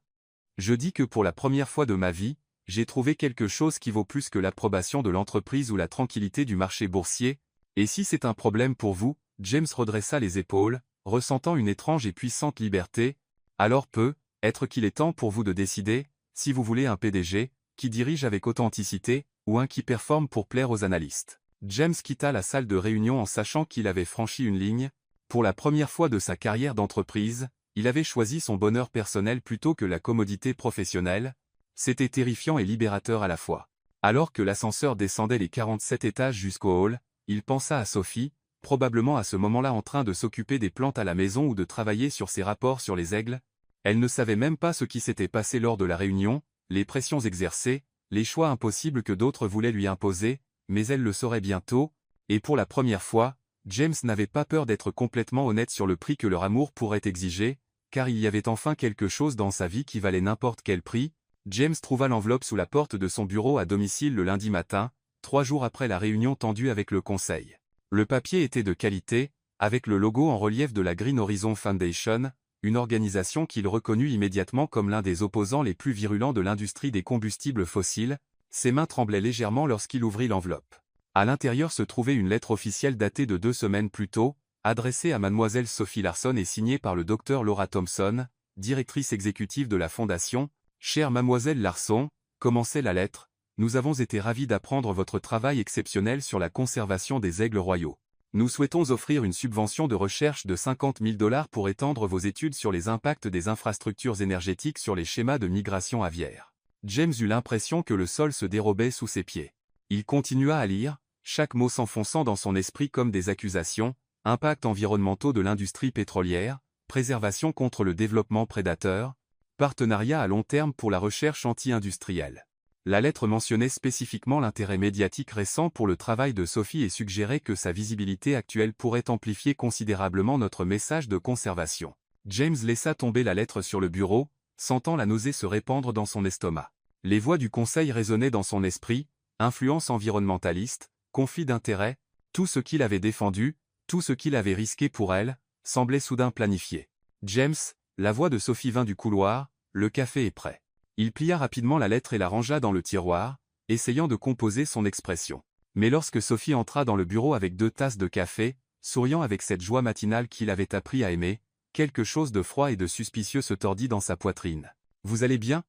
Je dis que pour la première fois de ma vie, j'ai trouvé quelque chose qui vaut plus que l'approbation de l'entreprise ou la tranquillité du marché boursier, et si c'est un problème pour vous, James redressa les épaules, ressentant une étrange et puissante liberté, alors peut-être qu'il est temps pour vous de décider, si vous voulez un PDG, qui dirige avec authenticité, ou un qui performe pour plaire aux analystes. James quitta la salle de réunion en sachant qu'il avait franchi une ligne. Pour la première fois de sa carrière d'entreprise, il avait choisi son bonheur personnel plutôt que la commodité professionnelle. C'était terrifiant et libérateur à la fois. Alors que l'ascenseur descendait les 47 étages jusqu'au hall, il pensa à Sophie, probablement à ce moment-là en train de s'occuper des plantes à la maison ou de travailler sur ses rapports sur les aigles. Elle ne savait même pas ce qui s'était passé lors de la réunion, les pressions exercées, les choix impossibles que d'autres voulaient lui imposer, mais elle le saurait bientôt, et pour la première fois, James n'avait pas peur d'être complètement honnête sur le prix que leur amour pourrait exiger, car il y avait enfin quelque chose dans sa vie qui valait n'importe quel prix. James trouva l'enveloppe sous la porte de son bureau à domicile le lundi matin, 3 jours après la réunion tendue avec le conseil. Le papier était de qualité, avec le logo en relief de la Green Horizon Foundation, une organisation qu'il reconnut immédiatement comme l'un des opposants les plus virulents de l'industrie des combustibles fossiles. Ses mains tremblaient légèrement lorsqu'il ouvrit l'enveloppe. À l'intérieur se trouvait une lettre officielle datée de 2 semaines plus tôt, adressée à mademoiselle Sophie Larson et signée par le docteur Laura Thompson, directrice exécutive de la fondation. Chère mademoiselle Larson, commençait la lettre, nous avons été ravis d'apprendre votre travail exceptionnel sur la conservation des aigles royaux. Nous souhaitons offrir une subvention de recherche de 50 000 $ pour étendre vos études sur les impacts des infrastructures énergétiques sur les schémas de migration aviaire. James eut l'impression que le sol se dérobait sous ses pieds. Il continua à lire, chaque mot s'enfonçant dans son esprit comme des accusations, impacts environnementaux de l'industrie pétrolière, préservation contre le développement prédateur, partenariat à long terme pour la recherche anti-industrielle. La lettre mentionnait spécifiquement l'intérêt médiatique récent pour le travail de Sophie et suggérait que sa visibilité actuelle pourrait amplifier considérablement notre message de conservation. James laissa tomber la lettre sur le bureau, sentant la nausée se répandre dans son estomac. Les voix du conseil résonnaient dans son esprit, influence environnementaliste, conflit d'intérêts, tout ce qu'il avait défendu, tout ce qu'il avait risqué pour elle, semblait soudain planifié. James, la voix de Sophie vint du couloir, le café est prêt. Il plia rapidement la lettre et la rangea dans le tiroir, essayant de composer son expression. Mais lorsque Sophie entra dans le bureau avec 2 tasses de café, souriant avec cette joie matinale qu'il avait appris à aimer, quelque chose de froid et de suspicieux se tordit dans sa poitrine. « Vous allez bien »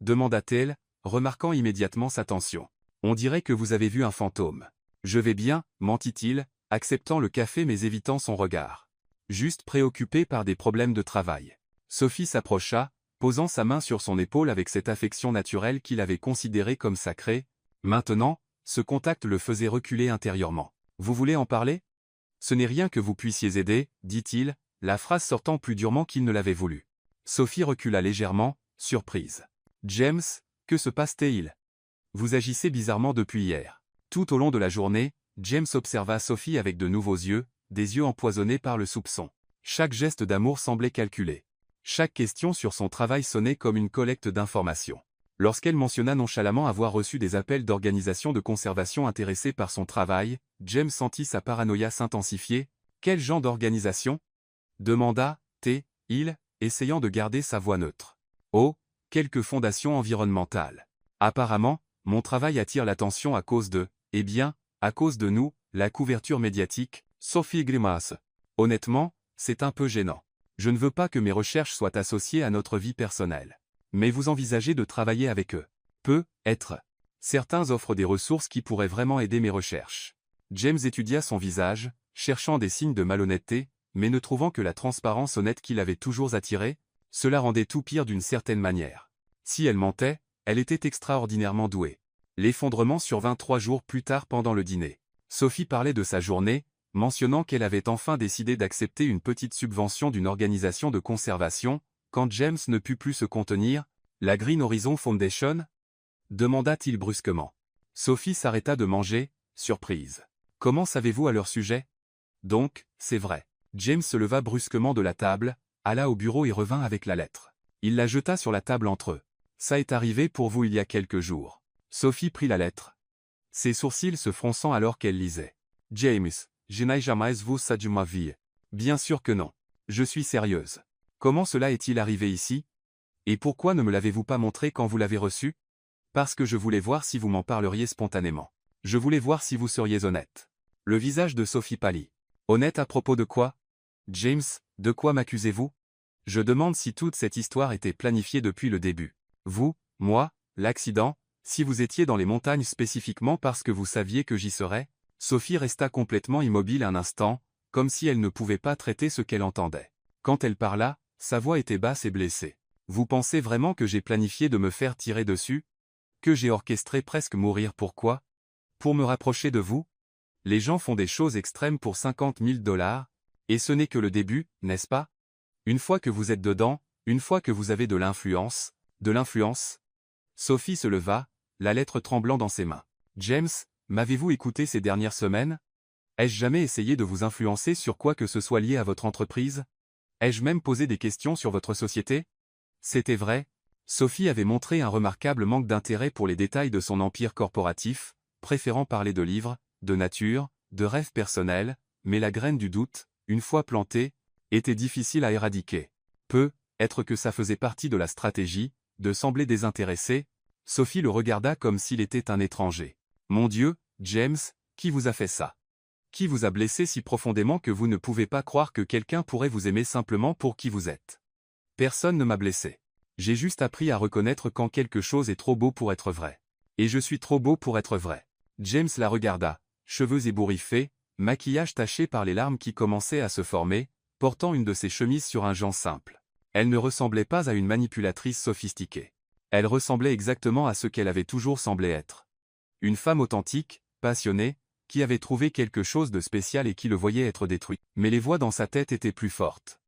demanda-t-elle, remarquant immédiatement sa tension. « On dirait que vous avez vu un fantôme. »« Je vais bien, mentit-il, acceptant le café mais évitant son regard. Juste préoccupé par des problèmes de travail. » Sophie s'approcha, posant sa main sur son épaule avec cette affection naturelle qu'il avait considérée comme sacrée. Maintenant, ce contact le faisait reculer intérieurement. « Vous voulez en parler ? Ce n'est rien que vous puissiez aider, dit-il, la phrase sortant plus durement qu'il ne l'avait voulu. Sophie recula légèrement, surprise. « James, que se passe-t-il ? Vous agissez bizarrement depuis hier. » Tout au long de la journée, James observa Sophie avec de nouveaux yeux, des yeux empoisonnés par le soupçon. Chaque geste d'amour semblait calculé. Chaque question sur son travail sonnait comme une collecte d'informations. Lorsqu'elle mentionna nonchalamment avoir reçu des appels d'organisations de conservation intéressées par son travail, James sentit sa paranoïa s'intensifier. « Quel genre d'organisation » demanda-t-il, essayant de garder sa voix neutre. « Oh, quelques fondations environnementales. Apparemment, mon travail attire l'attention à cause de, à cause de nous, la couverture médiatique. » Sophie grimace. « Honnêtement, c'est un peu gênant. Je ne veux pas que mes recherches soient associées à notre vie personnelle. Mais vous envisagez de travailler avec eux. Peut-être. Certains offrent des ressources qui pourraient vraiment aider mes recherches. James étudia son visage, cherchant des signes de malhonnêteté, mais ne trouvant que la transparence honnête qui l'avait toujours attiré, cela rendait tout pire d'une certaine manière. Si elle mentait, elle était extraordinairement douée. L'effondrement survint 3 jours plus tard pendant le dîner. Sophie parlait de sa journée, mentionnant qu'elle avait enfin décidé d'accepter une petite subvention d'une organisation de conservation, quand James ne put plus se contenir. « La Green Horizon Foundation » demanda-t-il brusquement. Sophie s'arrêta de manger, surprise. « Comment savez-vous à leur sujet ?»« Donc, c'est vrai. » James se leva brusquement de la table, alla au bureau et revint avec la lettre. Il la jeta sur la table entre eux. « Ça est arrivé pour vous il y a quelques jours. » Sophie prit la lettre, ses sourcils se fronçant alors qu'elle lisait. « James, je n'ai jamais vu ça de ma vie. » « Bien sûr que non. Je suis sérieuse. Comment cela est-il arrivé ici? Et pourquoi ne me l'avez-vous pas montré quand vous l'avez reçu? Parce que je voulais voir si vous m'en parleriez spontanément. Je voulais voir si vous seriez honnête. » Le visage de Sophie pâlit. « Honnête à propos de quoi? James, de quoi m'accusez-vous? Je demande si toute cette histoire était planifiée depuis le début. Vous, moi, l'accident, si vous étiez dans les montagnes spécifiquement parce que vous saviez que j'y serais ?» Sophie resta complètement immobile un instant, comme si elle ne pouvait pas traiter ce qu'elle entendait. Quand elle parla, sa voix était basse et blessée. « Vous pensez vraiment que j'ai planifié de me faire tirer dessus? Que j'ai orchestré presque mourir pourquoi? Pour me rapprocher de vous? Les gens font des choses extrêmes pour 50 000 $, et ce n'est que le début, n'est-ce pas? Une fois que vous êtes dedans, une fois que vous avez de l'influence... » Sophie se leva, la lettre tremblant dans ses mains. « James, m'avez-vous écouté ces dernières semaines? Ai-je jamais essayé de vous influencer sur quoi que ce soit lié à votre entreprise? Ai-je même posé des questions sur votre société? » C'était vrai. Sophie avait montré un remarquable manque d'intérêt pour les détails de son empire corporatif, préférant parler de livres, de nature, de rêves personnels, mais la graine du doute, une fois plantée, était difficile à éradiquer. Peut-être que ça faisait partie de la stratégie, de sembler désintéressé. Sophie le regarda comme s'il était un étranger. « Mon Dieu, James, qui vous a fait ça? Qui vous a blessé si profondément que vous ne pouvez pas croire que quelqu'un pourrait vous aimer simplement pour qui vous êtes? » Personne ne m'a blessé. J'ai juste appris à reconnaître quand quelque chose est trop beau pour être vrai. Et je suis trop beau pour être vrai. James la regarda, cheveux ébouriffés, maquillage taché par les larmes qui commençaient à se former, portant une de ses chemises sur un jean simple. Elle ne ressemblait pas à une manipulatrice sophistiquée. Elle ressemblait exactement à ce qu'elle avait toujours semblé être. Une femme authentique, passionnée, qui avait trouvé quelque chose de spécial et qui le voyait être détruit. Mais les voix dans sa tête étaient plus fortes.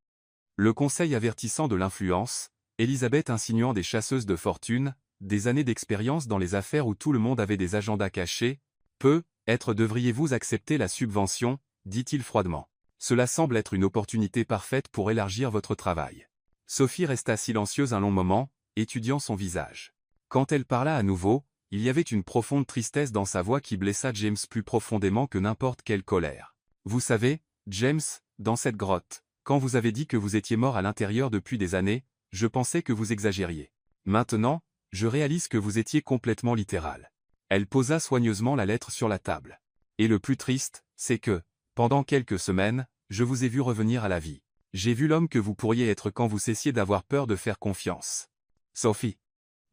Le conseil avertissant de l'influence, Elisabeth insinuant des chasseuses de fortune, des années d'expérience dans les affaires où tout le monde avait des agendas cachés. Peut-être devriez-vous accepter la subvention, dit-il froidement. Cela semble être une opportunité parfaite pour élargir votre travail. Sophie resta silencieuse un long moment, étudiant son visage. Quand elle parla à nouveau, il y avait une profonde tristesse dans sa voix qui blessa James plus profondément que n'importe quelle colère. « Vous savez, James, dans cette grotte, quand vous avez dit que vous étiez mort à l'intérieur depuis des années, je pensais que vous exagériez. Maintenant, je réalise que vous étiez complètement littéral. » Elle posa soigneusement la lettre sur la table. « Et le plus triste, c'est que, pendant quelques semaines, je vous ai vu revenir à la vie. J'ai vu l'homme que vous pourriez être quand vous cessiez d'avoir peur de faire confiance. » Sophie.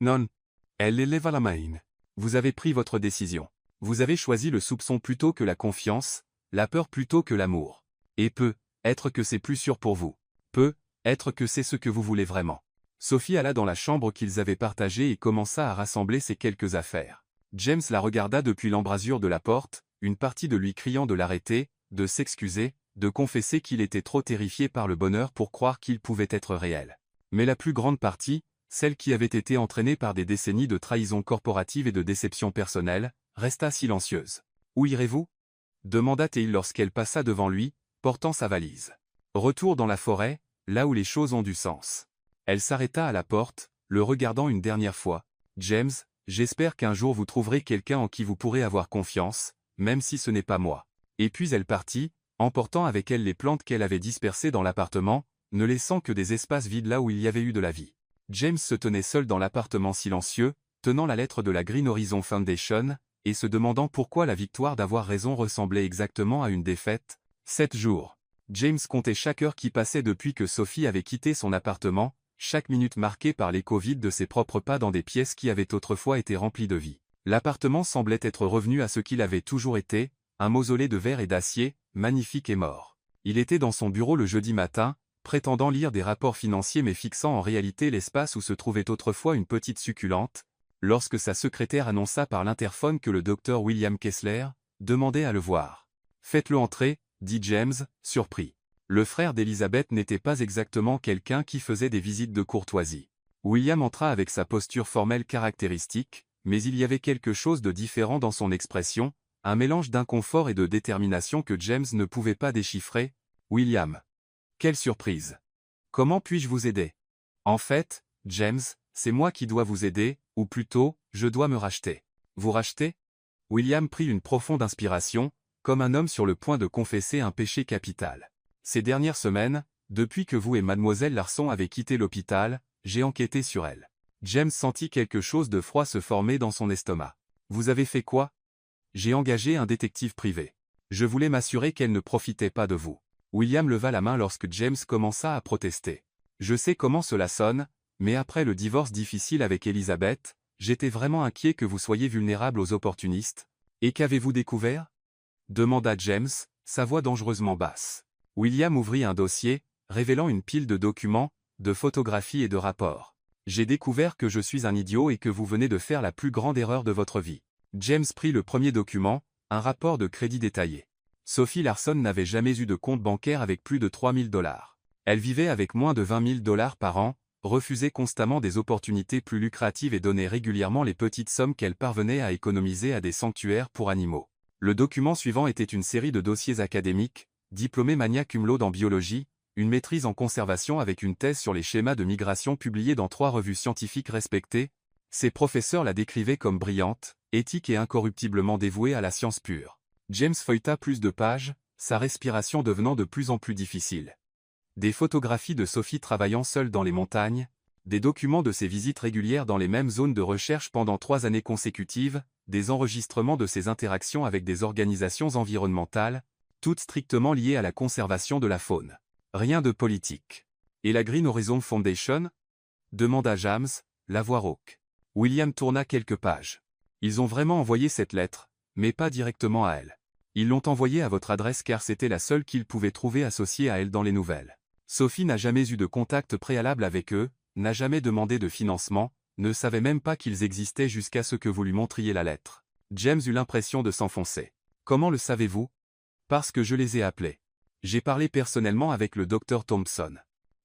Non. Elle éleva la main. Vous avez pris votre décision. Vous avez choisi le soupçon plutôt que la confiance, la peur plutôt que l'amour. Et peut-être que c'est plus sûr pour vous. Peut-être que c'est ce que vous voulez vraiment. Sophie alla dans la chambre qu'ils avaient partagée et commença à rassembler ses quelques affaires. James la regarda depuis l'embrasure de la porte, une partie de lui criant de l'arrêter, de s'excuser, de confesser qu'il était trop terrifié par le bonheur pour croire qu'il pouvait être réel. Mais la plus grande partie, celle qui avait été entraînée par des décennies de trahison corporative et de déception personnelle, resta silencieuse. « Où irez-vous » demanda-t-il lorsqu'elle passa devant lui, portant sa valise. « Retour dans la forêt, là où les choses ont du sens. » Elle s'arrêta à la porte, le regardant une dernière fois. « James, j'espère qu'un jour vous trouverez quelqu'un en qui vous pourrez avoir confiance, même si ce n'est pas moi. » Et puis elle partit, emportant avec elle les plantes qu'elle avait dispersées dans l'appartement, ne laissant que des espaces vides là où il y avait eu de la vie. James se tenait seul dans l'appartement silencieux, tenant la lettre de la Green Horizon Foundation, et se demandant pourquoi la victoire d'avoir raison ressemblait exactement à une défaite. 7 jours. James comptait chaque heure qui passait depuis que Sophie avait quitté son appartement, chaque minute marquée par l'écho vide de ses propres pas dans des pièces qui avaient autrefois été remplies de vie. L'appartement semblait être revenu à ce qu'il avait toujours été, un mausolée de verre et d'acier, magnifique et mort. Il était dans son bureau le jeudi matin, prétendant lire des rapports financiers mais fixant en réalité l'espace où se trouvait autrefois une petite succulente, lorsque sa secrétaire annonça par l'interphone que le docteur William Kessler demandait à le voir. « Faites-le entrer », dit James, surpris. Le frère d'Elizabeth n'était pas exactement quelqu'un qui faisait des visites de courtoisie. William entra avec sa posture formelle caractéristique, mais il y avait quelque chose de différent dans son expression, un mélange d'inconfort et de détermination que James ne pouvait pas déchiffrer. « William. Quelle surprise. Comment puis-je vous aider ? En fait, James, c'est moi qui dois vous aider, ou plutôt, je dois me racheter. » « Vous racheter ?» William prit une profonde inspiration, comme un homme sur le point de confesser un péché capital. « Ces dernières semaines, depuis que vous et mademoiselle Larson avez quitté l'hôpital, j'ai enquêté sur elle. » James sentit quelque chose de froid se former dans son estomac. « Vous avez fait quoi ? » ?»« J'ai engagé un détective privé. Je voulais m'assurer qu'elle ne profitait pas de vous. » William leva la main lorsque James commença à protester. « Je sais comment cela sonne, mais après le divorce difficile avec Elizabeth, j'étais vraiment inquiet que vous soyez vulnérable aux opportunistes. Et qu'avez-vous découvert ?» demanda James, sa voix dangereusement basse. William ouvrit un dossier, révélant une pile de documents, de photographies et de rapports. « J'ai découvert que je suis un idiot et que vous venez de faire la plus grande erreur de votre vie. » James prit le premier document, un rapport de crédit détaillé. Sophie Larson n'avait jamais eu de compte bancaire avec plus de 3 000 $. Elle vivait avec moins de 20 000 $ par an, refusait constamment des opportunités plus lucratives et donnait régulièrement les petites sommes qu'elle parvenait à économiser à des sanctuaires pour animaux. Le document suivant était une série de dossiers académiques, diplômé magna cum laude en biologie, une maîtrise en conservation avec une thèse sur les schémas de migration publiée dans 3 revues scientifiques respectées. Ses professeurs la décrivaient comme brillante, éthique et incorruptiblement dévouée à la science pure. James feuilleta plus de pages, sa respiration devenant de plus en plus difficile. Des photographies de Sophie travaillant seule dans les montagnes, des documents de ses visites régulières dans les mêmes zones de recherche pendant 3 années consécutives, des enregistrements de ses interactions avec des organisations environnementales, toutes strictement liées à la conservation de la faune. Rien de politique. « Et la Green Horizon Foundation ?» demanda James, la voix rauque. William tourna quelques pages. « Ils ont vraiment envoyé cette lettre, mais pas directement à elle. Ils l'ont envoyée à votre adresse car c'était la seule qu'ils pouvaient trouver associée à elle dans les nouvelles. Sophie n'a jamais eu de contact préalable avec eux, n'a jamais demandé de financement, ne savait même pas qu'ils existaient jusqu'à ce que vous lui montriez la lettre. » James eut l'impression de s'enfoncer. « Comment le savez-vous ? » »« Parce que je les ai appelés. J'ai parlé personnellement avec le docteur Thompson.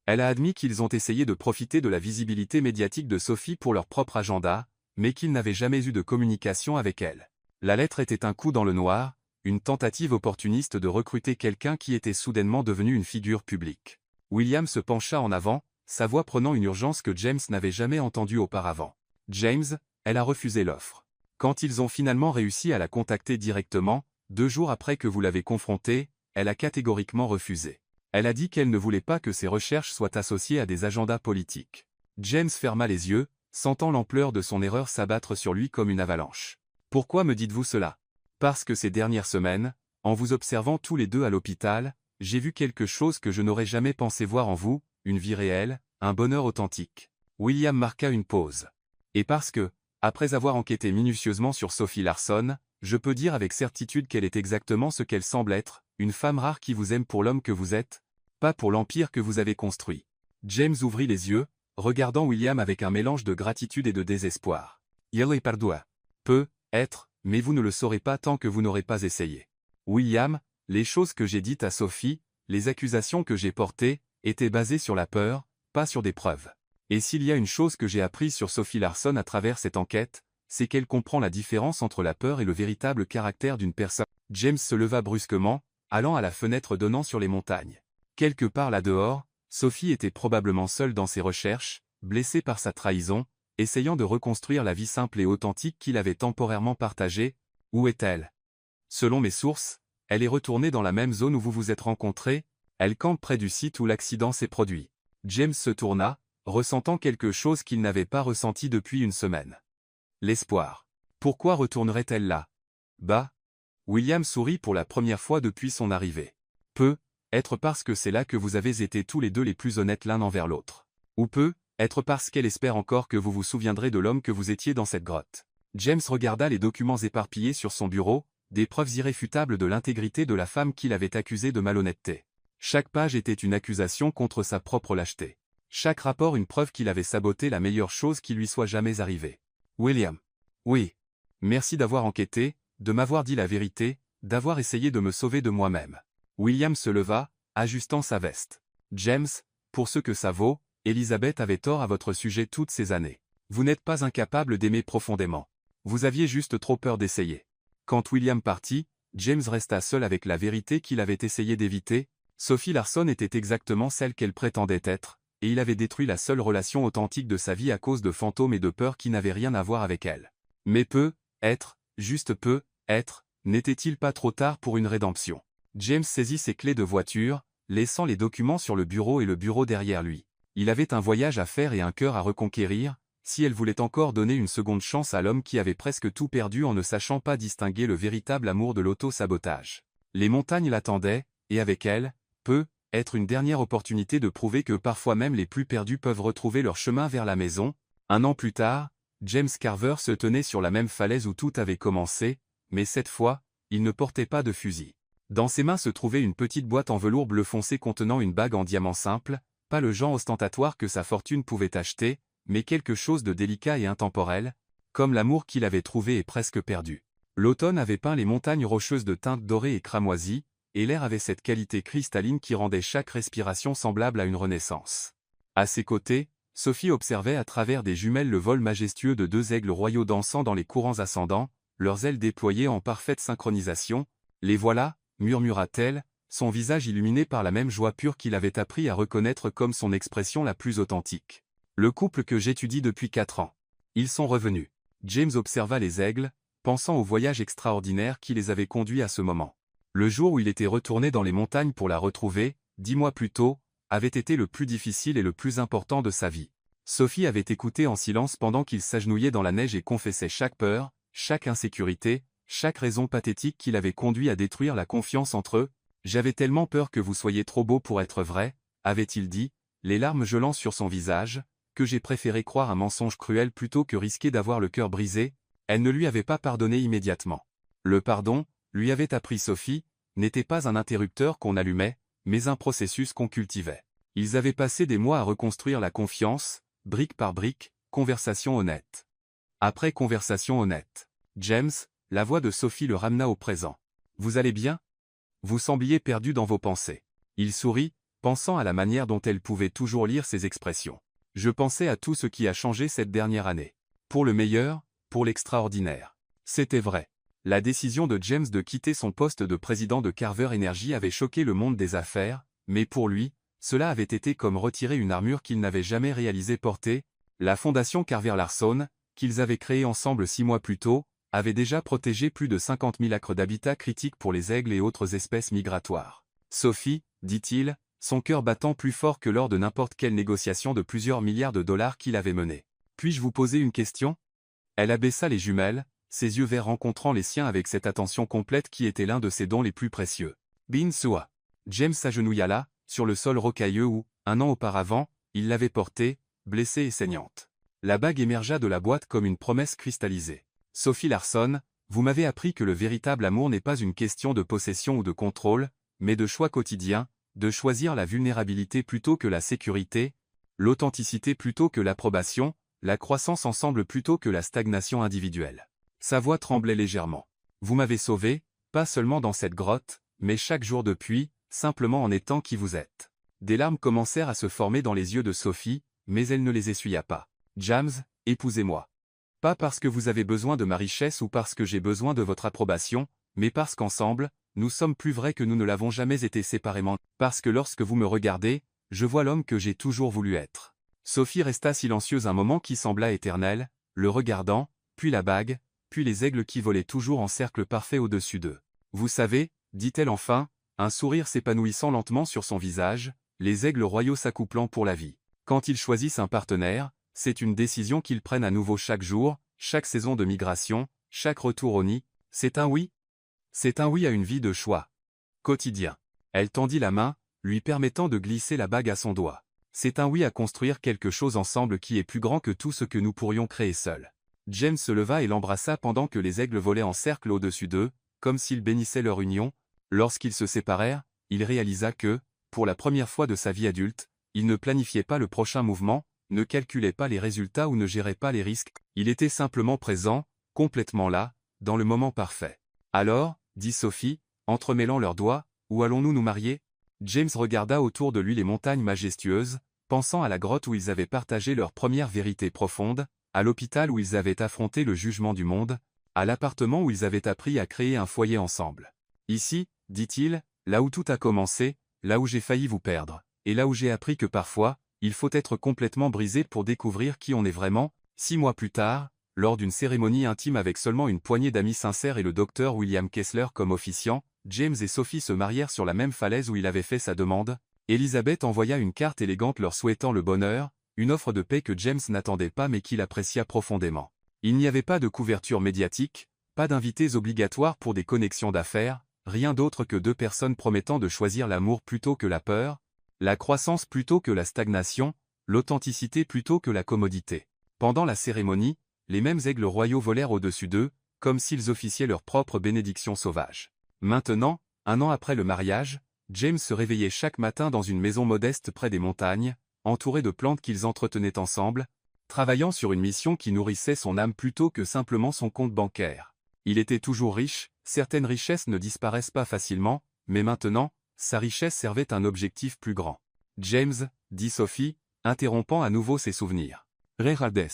Elle a admis qu'ils ont essayé de profiter de la visibilité médiatique de Sophie pour leur propre agenda, mais qu'ils n'avaient jamais eu de communication avec elle. La lettre était un coup dans le noir, une tentative opportuniste de recruter quelqu'un qui était soudainement devenu une figure publique. » William se pencha en avant, sa voix prenant une urgence que James n'avait jamais entendue auparavant. « James, elle a refusé l'offre. Quand ils ont finalement réussi à la contacter directement, 2 jours après que vous l'avez confrontée, elle a catégoriquement refusé. Elle a dit qu'elle ne voulait pas que ses recherches soient associées à des agendas politiques. » James ferma les yeux, sentant l'ampleur de son erreur s'abattre sur lui comme une avalanche. « Pourquoi me dites-vous cela ? » ?»« Parce que ces dernières semaines, en vous observant tous les deux à l'hôpital, j'ai vu quelque chose que je n'aurais jamais pensé voir en vous, une vie réelle, un bonheur authentique. » William marqua une pause. « Et parce que, après avoir enquêté minutieusement sur Sophie Larson, je peux dire avec certitude qu'elle est exactement ce qu'elle semble être, une femme rare qui vous aime pour l'homme que vous êtes, pas pour l'empire que vous avez construit. » James ouvrit les yeux, regardant William avec un mélange de gratitude et de désespoir. « Il est pardua. Peut être, mais vous ne le saurez pas tant que vous n'aurez pas essayé. William, les choses que j'ai dites à Sophie, les accusations que j'ai portées, étaient basées sur la peur, pas sur des preuves. Et s'il y a une chose que j'ai apprise sur Sophie Larson à travers cette enquête, c'est qu'elle comprend la différence entre la peur et le véritable caractère d'une personne. » James se leva brusquement, allant à la fenêtre donnant sur les montagnes. Quelque part là-dehors, Sophie était probablement seule dans ses recherches, blessée par sa trahison, essayant de reconstruire la vie simple et authentique qu'il avait temporairement partagée. Où est-elle ? Selon mes sources, elle est retournée dans la même zone où vous vous êtes rencontrés, elle campe près du site où l'accident s'est produit. James se tourna, ressentant quelque chose qu'il n'avait pas ressenti depuis une semaine. L'espoir. Pourquoi retournerait-elle là ? Bah. William sourit pour la première fois depuis son arrivée. Peut être parce que c'est là que vous avez été tous les deux les plus honnêtes l'un envers l'autre. Ou être parce qu'elle espère encore que vous vous souviendrez de l'homme que vous étiez dans cette grotte. James regarda les documents éparpillés sur son bureau, des preuves irréfutables de l'intégrité de la femme qu'il avait accusée de malhonnêteté. Chaque page était une accusation contre sa propre lâcheté. Chaque rapport une preuve qu'il avait saboté la meilleure chose qui lui soit jamais arrivée. William. Oui. Merci d'avoir enquêté, de m'avoir dit la vérité, d'avoir essayé de me sauver de moi-même. William se leva, ajustant sa veste. James, pour ce que ça vaut, Elizabeth avait tort à votre sujet toutes ces années. Vous n'êtes pas incapable d'aimer profondément. Vous aviez juste trop peur d'essayer. Quand William partit, James resta seul avec la vérité qu'il avait essayé d'éviter. Sophie Larson était exactement celle qu'elle prétendait être, et il avait détruit la seule relation authentique de sa vie à cause de fantômes et de peurs qui n'avaient rien à voir avec elle. Mais juste n'était-il pas trop tard pour une rédemption? James saisit ses clés de voiture, laissant les documents sur le bureau et le bureau derrière lui. Il avait un voyage à faire et un cœur à reconquérir, si elle voulait encore donner une seconde chance à l'homme qui avait presque tout perdu en ne sachant pas distinguer le véritable amour de l'auto-sabotage. Les montagnes l'attendaient, et avec elles, être une dernière opportunité de prouver que parfois même les plus perdus peuvent retrouver leur chemin vers la maison. Un an plus tard, James Carver se tenait sur la même falaise où tout avait commencé, mais cette fois, il ne portait pas de fusil. Dans ses mains se trouvait une petite boîte en velours bleu foncé contenant une bague en diamant simple, pas le genre ostentatoire que sa fortune pouvait acheter, mais quelque chose de délicat et intemporel, comme l'amour qu'il avait trouvé et presque perdu. L'automne avait peint les montagnes rocheuses de teintes dorées et cramoisies, et l'air avait cette qualité cristalline qui rendait chaque respiration semblable à une renaissance. À ses côtés, Sophie observait à travers des jumelles le vol majestueux de deux aigles royaux dansant dans les courants ascendants, leurs ailes déployées en parfaite synchronisation. Les voilà, murmura-t-elle, son visage illuminé par la même joie pure qu'il avait appris à reconnaître comme son expression la plus authentique. Le couple que j'étudie depuis 4 ans. Ils sont revenus. James observa les aigles, pensant au voyage extraordinaire qui les avait conduits à ce moment. Le jour où il était retourné dans les montagnes pour la retrouver, 10 mois plus tôt, avait été le plus difficile et le plus important de sa vie. Sophie avait écouté en silence pendant qu'il s'agenouillait dans la neige et confessait chaque peur, chaque insécurité, chaque raison pathétique qui l'avait conduit à détruire la confiance entre eux. « J'avais tellement peur que vous soyez trop beau pour être vrai, » avait-il dit, les larmes gelant sur son visage, que j'ai préféré croire un mensonge cruel plutôt que risquer d'avoir le cœur brisé. Elle ne lui avait pas pardonné immédiatement. Le pardon, lui avait appris Sophie, n'était pas un interrupteur qu'on allumait, mais un processus qu'on cultivait. Ils avaient passé des mois à reconstruire la confiance, brique par brique, conversation honnête. Après conversation honnête. James, la voix de Sophie le ramena au présent. « Vous allez bien? Vous sembliez perdu dans vos pensées. » Il sourit, pensant à la manière dont elle pouvait toujours lire ses expressions. « Je pensais à tout ce qui a changé cette dernière année. Pour le meilleur, pour l'extraordinaire. » C'était vrai. La décision de James de quitter son poste de président de Carver Energy avait choqué le monde des affaires, mais pour lui, cela avait été comme retirer une armure qu'il n'avait jamais réalisé porter. La fondation Carver Larson, qu'ils avaient créée ensemble 6 mois plus tôt, avait déjà protégé plus de 50 000 acres d'habitat critiques pour les aigles et autres espèces migratoires. « Sophie, dit-il, son cœur battant plus fort que lors de n'importe quelle négociation de plusieurs milliards de dollars qu'il avait menée. Puis-je vous poser une question ?» Elle abaissa les jumelles, ses yeux verts rencontrant les siens avec cette attention complète qui était l'un de ses dons les plus précieux. Bin Sua. James s'agenouilla là, sur le sol rocailleux où, 1 an auparavant, il l'avait portée, blessée et saignante. La bague émergea de la boîte comme une promesse cristallisée. « Sophie Larson, vous m'avez appris que le véritable amour n'est pas une question de possession ou de contrôle, mais de choix quotidien, de choisir la vulnérabilité plutôt que la sécurité, l'authenticité plutôt que l'approbation, la croissance ensemble plutôt que la stagnation individuelle. » Sa voix tremblait légèrement. « Vous m'avez sauvé, pas seulement dans cette grotte, mais chaque jour depuis, simplement en étant qui vous êtes. » Des larmes commencèrent à se former dans les yeux de Sophie, mais elle ne les essuya pas. « James, épousez-moi. Pas parce que vous avez besoin de ma richesse ou parce que j'ai besoin de votre approbation, mais parce qu'ensemble, nous sommes plus vrais que nous ne l'avons jamais été séparément. Parce que lorsque vous me regardez, je vois l'homme que j'ai toujours voulu être. » Sophie resta silencieuse un moment qui sembla éternel, le regardant, puis la bague, puis les aigles qui volaient toujours en cercle parfait au-dessus d'eux. « Vous savez, dit-elle enfin, un sourire s'épanouissant lentement sur son visage, les aigles royaux s'accouplant pour la vie. Quand ils choisissent un partenaire, c'est une décision qu'ils prennent à nouveau chaque jour, chaque saison de migration, chaque retour au nid. C'est un oui. C'est un oui à une vie de choix. Quotidien. » Elle tendit la main, lui permettant de glisser la bague à son doigt. C'est un oui à construire quelque chose ensemble qui est plus grand que tout ce que nous pourrions créer seuls. James se leva et l'embrassa pendant que les aigles volaient en cercle au-dessus d'eux, comme s'ils bénissaient leur union. Lorsqu'ils se séparèrent, il réalisa que, pour la première fois de sa vie adulte, il ne planifiait pas le prochain mouvement, ne calculait pas les résultats ou ne gérait pas les risques, il était simplement présent, complètement là, dans le moment parfait. Alors, dit Sophie, entremêlant leurs doigts, où allons-nous nous marier? James regarda autour de lui les montagnes majestueuses, pensant à la grotte où ils avaient partagé leur première vérité profonde, à l'hôpital où ils avaient affronté le jugement du monde, à l'appartement où ils avaient appris à créer un foyer ensemble. Ici, dit-il, là où tout a commencé, là où j'ai failli vous perdre, et là où j'ai appris que parfois, il faut être complètement brisé pour découvrir qui on est vraiment. 6 mois plus tard, lors d'une cérémonie intime avec seulement une poignée d'amis sincères et le docteur William Kessler comme officiant, James et Sophie se marièrent sur la même falaise où il avait fait sa demande. Elizabeth envoya une carte élégante leur souhaitant le bonheur, une offre de paix que James n'attendait pas mais qu'il apprécia profondément. Il n'y avait pas de couverture médiatique, pas d'invités obligatoires pour des connexions d'affaires, rien d'autre que deux personnes promettant de choisir l'amour plutôt que la peur, la croissance plutôt que la stagnation, l'authenticité plutôt que la commodité. Pendant la cérémonie, les mêmes aigles royaux volèrent au-dessus d'eux, comme s'ils officiaient leur propre bénédiction sauvage. Maintenant, 1 an après le mariage, James se réveillait chaque matin dans une maison modeste près des montagnes, entouré de plantes qu'ils entretenaient ensemble, travaillant sur une mission qui nourrissait son âme plutôt que simplement son compte bancaire. Il était toujours riche, certaines richesses ne disparaissent pas facilement, mais maintenant, sa richesse servait un objectif plus grand. James, dit Sophie, interrompant à nouveau ses souvenirs. Reraldes.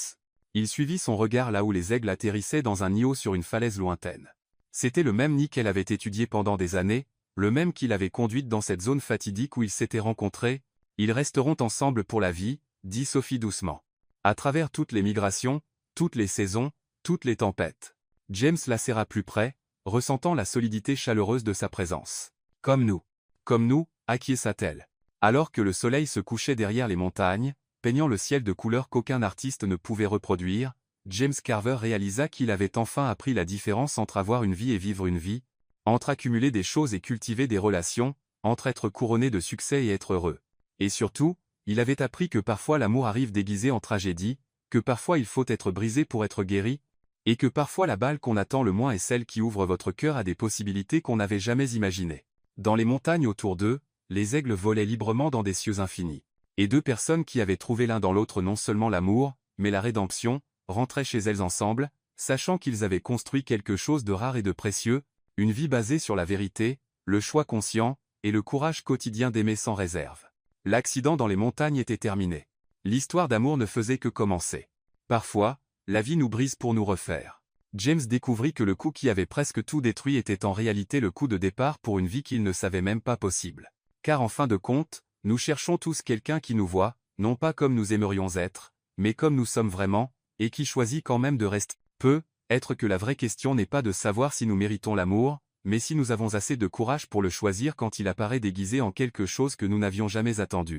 Il suivit son regard là où les aigles atterrissaient dans un nid sur une falaise lointaine. C'était le même nid qu'elle avait étudié pendant des années, le même qui l'avait conduite dans cette zone fatidique où ils s'étaient rencontrés. Ils resteront ensemble pour la vie, dit Sophie doucement. À travers toutes les migrations, toutes les saisons, toutes les tempêtes. James la serra plus près, ressentant la solidité chaleureuse de sa présence. Comme nous, acquiesça-t-elle. Alors que le soleil se couchait derrière les montagnes, peignant le ciel de couleurs qu'aucun artiste ne pouvait reproduire, James Carver réalisa qu'il avait enfin appris la différence entre avoir une vie et vivre une vie, entre accumuler des choses et cultiver des relations, entre être couronné de succès et être heureux. Et surtout, il avait appris que parfois l'amour arrive déguisé en tragédie, que parfois il faut être brisé pour être guéri, et que parfois la balle qu'on attend le moins est celle qui ouvre votre cœur à des possibilités qu'on n'avait jamais imaginées. Dans les montagnes autour d'eux, les aigles volaient librement dans des cieux infinis. Et deux personnes qui avaient trouvé l'un dans l'autre non seulement l'amour, mais la rédemption, rentraient chez elles ensemble, sachant qu'ils avaient construit quelque chose de rare et de précieux, une vie basée sur la vérité, le choix conscient, et le courage quotidien d'aimer sans réserve. L'accident dans les montagnes était terminé. L'histoire d'amour ne faisait que commencer. Parfois, la vie nous brise pour nous refaire. James découvrit que le coup qui avait presque tout détruit était en réalité le coup de départ pour une vie qu'il ne savait même pas possible. Car en fin de compte, nous cherchons tous quelqu'un qui nous voit, non pas comme nous aimerions être, mais comme nous sommes vraiment, et qui choisit quand même de rester. Peut-être que la vraie question n'est pas de savoir si nous méritons l'amour, mais si nous avons assez de courage pour le choisir quand il apparaît déguisé en quelque chose que nous n'avions jamais attendu.